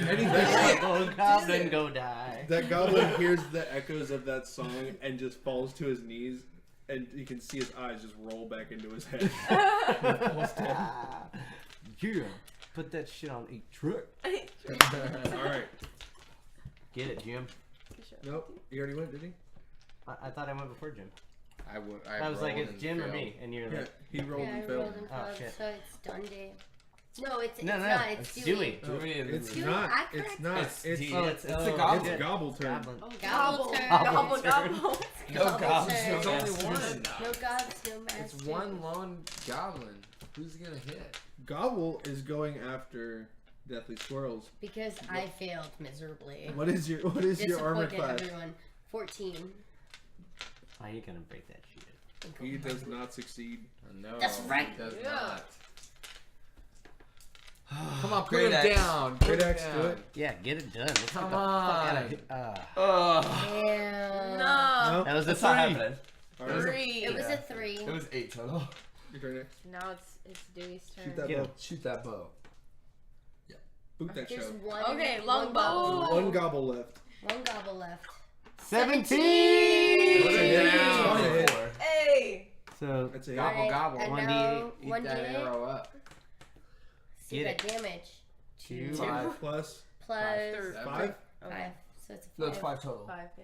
Any- You're a terrible goblin, go die. That goblin hears the echoes of that song and just falls to his knees, and you can see his eyes just roll back into his head. Yeah. Put that shit on a truck. All right. Get it, Jim. Nope. He already went, did he? I thought I went before Jim. I I was like, rolled it's and Jim or failed. me? And you're Yeah. like, He rolled Yeah, I and failed. rolled and Oh, failed, shit. so it's Dundee. No, it's No, not. It's Dewey. Oh, Dewey and it's Dewey. not. I It's correct- not. It's It's D. oh, it's It's oh, the it's goblin. good. gobble turn. Goblin. Gobble turn. Gobble, turn. gobble. No Gobble goblins. turn. There's only Yes. one. No gods, no masters. It's one lone goblin. Who's gonna hit? Gobble is going after Deathly squirrels. Because I failed miserably. What is your armor class? Everyone. 14. Oh, you're gonna break that shit. He does not succeed. No, That's right. He does Yeah. not. Come on, put Great him axe. down. Great Put him axe, do down. it. Yeah, get it done. Let's Come get the fuck out of here. Damn. No. That was a That's not 3. happening. All right. 3. It was a 3. It was 8 total. Your turn next. Now it's Dewey's turn. Shoot that Get bow. him. Shoot that bow. Boot that There's show. one. Okay, one longbow. gobble. One gobble left. One gobble left. 17! Put him down. 24. Hey. So, That's a Gobble, Alright, gobble. and 1d8. now Eat 1d8. that arrow up. See Get that damage. 2. 5. plus Plus Seven. 5. 5. So it's a 5. No, it's 5 total. 5, yeah.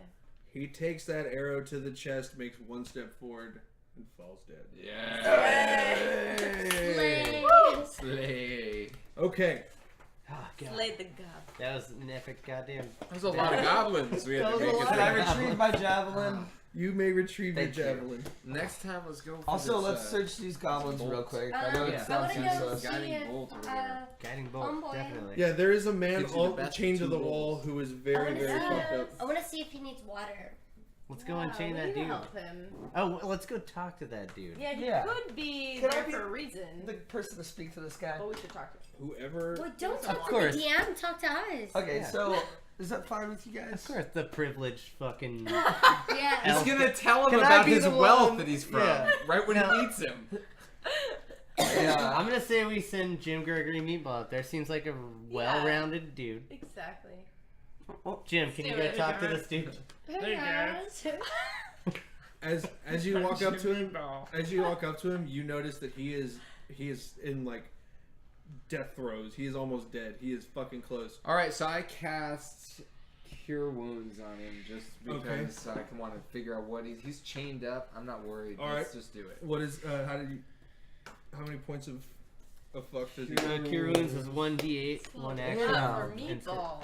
He takes that arrow to the chest, makes one step forward, and falls dead. Yeah. Slay. Slay. Okay. Oh, God. Slayed the gob. That was an epic goddamn. There's a lot of goblins we had to That was a make it lot. Can I through. retrieve my javelin? You may retrieve Thank your you. javelin. Next time, let's go for Also, this, let's search these goblins real quick. I know I it want sounds to go useless. see Guiding if, bolt or whatever. Guiding bolt, Homeboy. definitely. Yeah, there is a man Gives you the all best chained to of the two wall rolls. who is very, very fucked up. I want to see if he needs water. Let's go and chain that we dude. help him. Oh, well, let's go talk to that dude. Yeah, he Yeah. could be Can I there be for a reason. The person to speak to this guy. But we should talk to him. Whoever. Well, don't Of talk to course. the DM. Talk to us. Okay, Yeah. so is that fine with you guys? Of course, the privileged fucking. Yeah. He's Elf. gonna tell him Can I about be his the wealth one? that he's from Yeah. right when No. he meets him. Yeah. I'm gonna say we send Jim Gregory Meatball out there. Seems like a well-rounded dude. Exactly. Oh, Jim, can you Do go it. talk to this dude? Hey, guys. As you walk up to him, you notice that he is in like death throes. He is almost dead. He is fucking close. All right, so I cast Cure Wounds on him just because I can want to figure out what he's chained up. I'm not worried. All Let's right. just do it. What is? How many points of fuck does he? Cure Wounds is 1d8, one action. Yeah, for and meatball.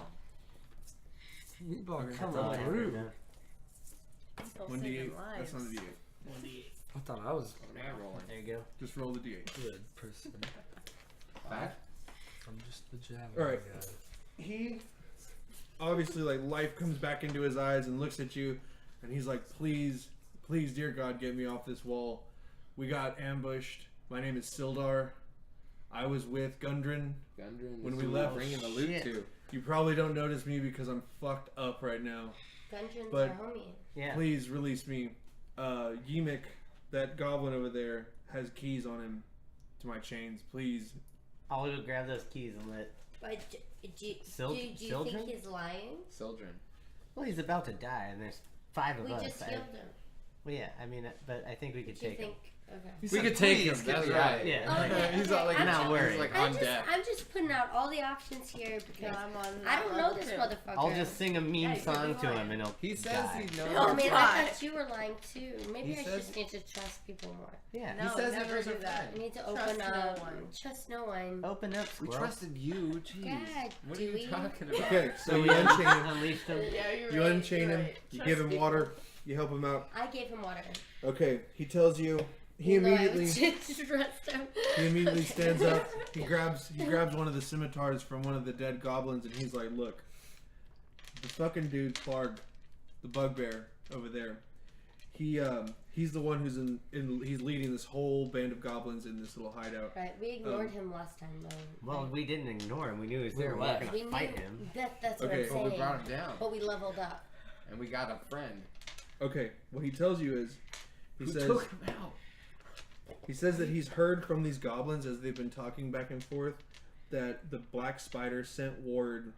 Meatball, Come that's on, all rude. Meatball 1d8. saving That's not a lives. d8. I thought I was What am I rolling? There you go. Just roll the d8. a good person. 5? I'm just the javelin All right. guy. He obviously like life comes back into his eyes and looks at you, and he's like, "Please, please, dear God, get me off this wall. We got ambushed. My name is Sildar. I was with Gundren. Gundren, When this we is left- bringing the loot Shit. to. You probably don't notice me because I'm fucked up right now. Dungeons But- are homie. Yeah. Please release me. Yimik, that goblin over there, has keys on him to my chains. Please." I'll go grab those keys and let. But do you Sildren? think he's lying? Sildren. Well, he's about to die, and there's 5 of We us. just healed him. Well, yeah. I mean, but I think we could Do you take him. think? Okay. He We said, could take "Please him. get That's me right. out." Yeah. Okay, He's not like I'm not just- worried. He's like I'm on just, deck. I'm just putting out all the options here because Yeah, I'm on. I don't know this motherfucker. I'll just sing a mean Yeah, you could song be to him, lying. and he'll He says die. he knows. Oh man, I Try. thought you were lying too. Maybe He I says- just need to trust people more. Yeah. No, says he never knows do our that. friend. I need to Trust open no up. one. Trust no one. Open up, We squirrel. trusted you. Jeez. God, what are do you we? talking about? Okay, so So you we unchain him. unleashed him. Yeah, you're You right. unchain you're him. right. You Trust give him people. water. You help him out. I gave him water. Okay, he tells you. He Even though I immediately. was just trust him. He immediately Okay. stands up. He grabs one of the scimitars from one of the dead goblins, and he's like, "Look, the fucking dude Klarg, the bugbear over there. He's the one who's he's leading this whole band of goblins in this little hideout. Right, we ignored him last time though. Well, we didn't ignore him. We knew he was We there. were We weren't left. gonna we fight knew, him. That's what Okay. I'm But we saying. brought him down, But we leveled up. and we got a friend Okay, what he tells you is, he who says took him out. he says that he's heard from these goblins as they've been talking back and forth that the black spider sent word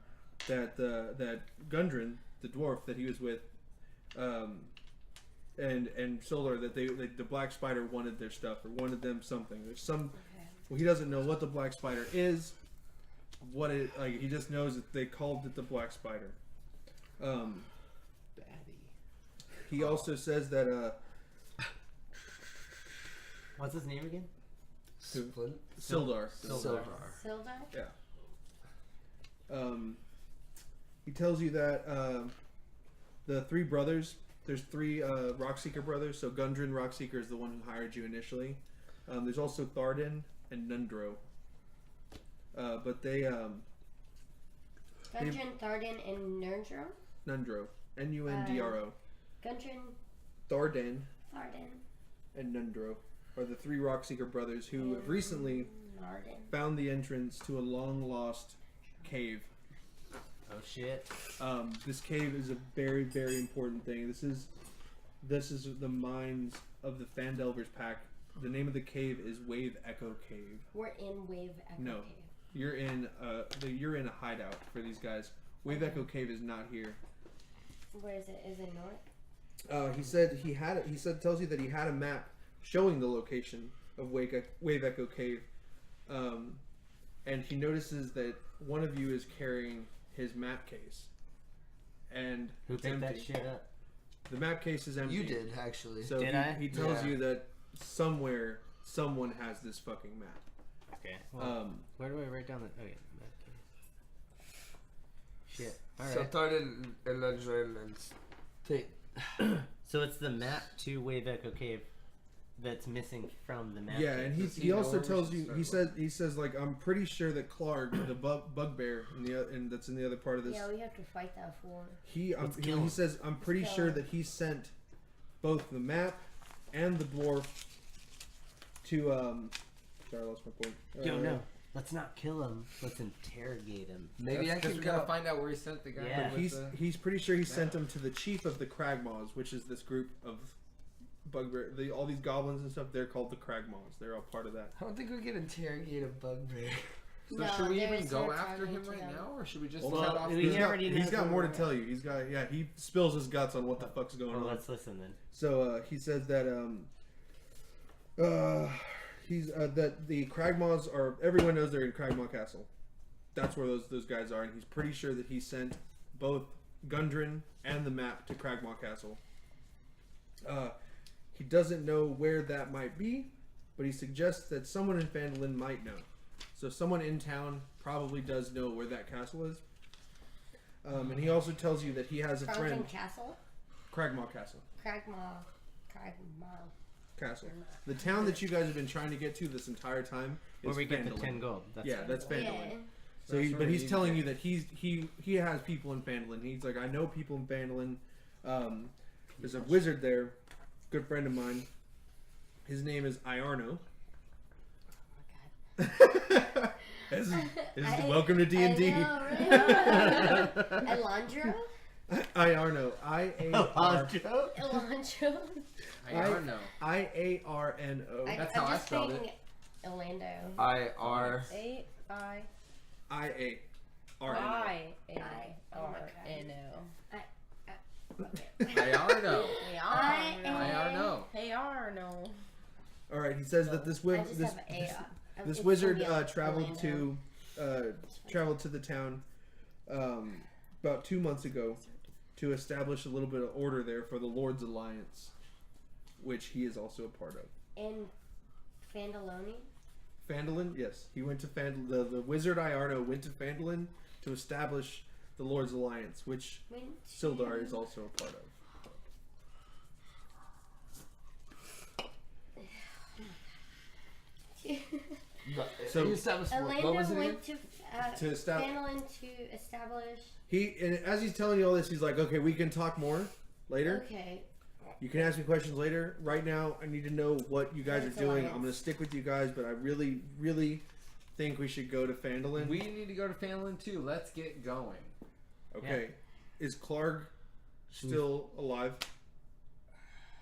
that that Gundren, the dwarf that he was with, and Sildar, that the black spider wanted their stuff or wanted them something. There's some. Well, he doesn't know what the black spider is. What it like? He just knows that they called it the black spider. He also says that What's his name again? Splint? Sildar. Sildar. Sildar? He tells you that the 3 brothers, there's 3 Rockseeker brothers. So Gundren Rockseeker is the one who hired you initially. There's also Tharden and Nundro. But they Gundren, Tharden, and Nundro. Nundro. Nundro. Gundren, Tharden, Tharden, and Nundro are the three Rockseeker brothers who have recently Narden. found the entrance to a long-lost cave. Oh shit. This cave is a very, very important thing. This is the mines of the Phandelver's pack. The name of the cave is Wave Echo Cave. We're in Wave Echo No. Cave. You're in a hideout for these guys. Wave Echo Cave is not here. Where is it? Is it north? He said tells you that he had a map showing the location of Wave Echo Cave, and he notices that one of you is carrying his map case, and Who it's picked that empty. shit up? The map case is empty. You did, actually. So Did I? he tells Yeah. you that somewhere someone has this fucking map. Okay. Well, where do I write down the? Okay. Map case. Shit. All So right. Tharden and Nundro and So it's the map to Wave Echo Cave that's missing from the map. Yeah, case. and Does he he know also where we tells should you. start He says like I'm pretty sure that Klarg, the bugbear, and that's in the other part of this. Yeah, we have to fight that fool. Let's kill him. He says I'm pretty Kill sure him. that he sent both the map and the dwarf to Sorry, I lost my point. Yo, no. Let's not kill him. Let's interrogate him. maybe I Because can we gotta go. find out where he sent the guy. Yeah. with He's pretty sure he sent map. him to the chief of the Craaaiiiig, which is this group of bugbear. All these goblins and stuff. They're called the Craaaiiiig. They're all part of that. I don't think we can interrogate a bugbear. So No, should we there's even go no after him targeting right to now, or should we just Well, head off? we He's already got knows more where to we're tell at. you. He spills his guts on what the fuck's going Well, on. let's listen then. So he says that that the Craaaiiigs are, everyone knows they're in Craaaiiiig Castle. That's where those guys are, and he's pretty sure that he sent both Gundren and the map to Craaaiiiig Castle. He doesn't know where that might be, but he suggests that someone in Phandalin might know. So someone in town probably does know where that castle is. And he also tells you that he has a friend. Craaaiiiig Castle? Craaaiiiig Castle. Cragmaw. Castle. The town that you guys have been trying to get to this entire time is Where we get the Phandalin. 10 gold. That's Yeah, that's Yeah. Phandalin. So, That's he, where but we he's need telling to you get. that he has people in Phandalin. He's like, I know people in Phandalin. There's a wizard there, good friend of mine. His name is Iarno. Welcome to D&D. Elandro? Iarno. Alejandro? Elandro? I don't know. Iarno. That's how I just spelled thinking Orlando. IR. A-I-I-A-R-N-O. I don't know. I don't know. Hey, Arno. All right. He says that this I just have A. this It's wizard gonna be traveled Orlando. to the town about 2 months ago to establish a little bit of order there for the Lord's Alliance, which he is also a part of. In Phandaloni? Phandalin, yes, he went to Phandalin. The wizard Iarno went to Phandalin to establish the Lord's Alliance, which Sildar is also a part of. So You established what Orlando was it again? went to establish. Phandalin to establish. And as he's telling you all this, he's like, "Okay, we can talk more later. Okay. You can ask me questions later. Right now, I need to know what you guys are Lord's doing. Alliance. I'm going to stick with you guys, but I really, really think we should go to Phandalin." We need to go to Phandalin too. Let's get going. Okay. Is Klarg still alive?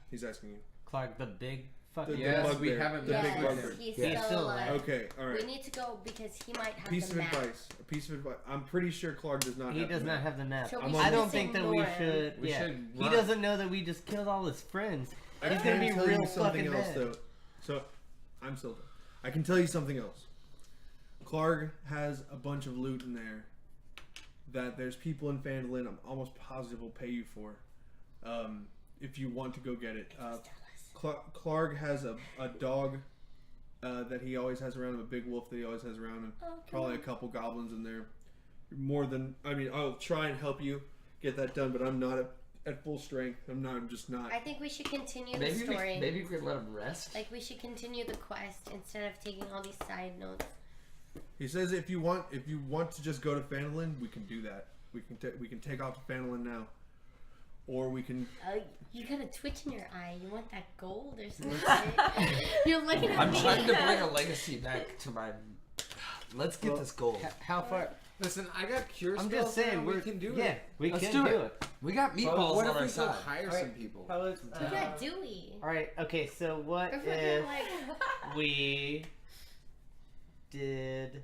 He's asking you. Clark, the big fucking. Yes, bugbear. we haven't The met big Yes, bugbear. he's Yeah. still alive. Okay, all right. We need to go because he might have Piece the of map. advice. A piece of advice. I'm pretty sure Klarg does not He have does the not map. have the map. So I'm we on I should don't just think that we ignore him. should. We Yeah. should He run. doesn't know that we just killed all his friends. I He's can gonna be tell real you something fucking else, mad. though. So, I'm still done. I can tell you something else. Klarg has a bunch of loot in there that there's people in Phandalin I'm almost positive will pay you for, if you want to go get it. Klarg has a dog that he always has around him, a big wolf that he always has around him. Probably a couple goblins in there. I'll try and help you get that done, but I'm not at full strength. I'm just not. I think we should continue the Maybe story. we could let him rest. Like we should continue the quest instead of taking all these side notes. He says if you want to just go to Phandalin, we can do that. We can take off to Phandalin now, or we can. You got a twitch in your eye. You want that gold or something? You're looking at I'm me. trying to bring a legacy back to my. Let's get this gold. How far? Listen, I got cure I'm spells just saying now, we can do yeah, it. we Let's can do do it. it. We got But meatballs what on if our we go side. hire some people? You got Dewey. All right. Okay. So what Or if fucking, like, we did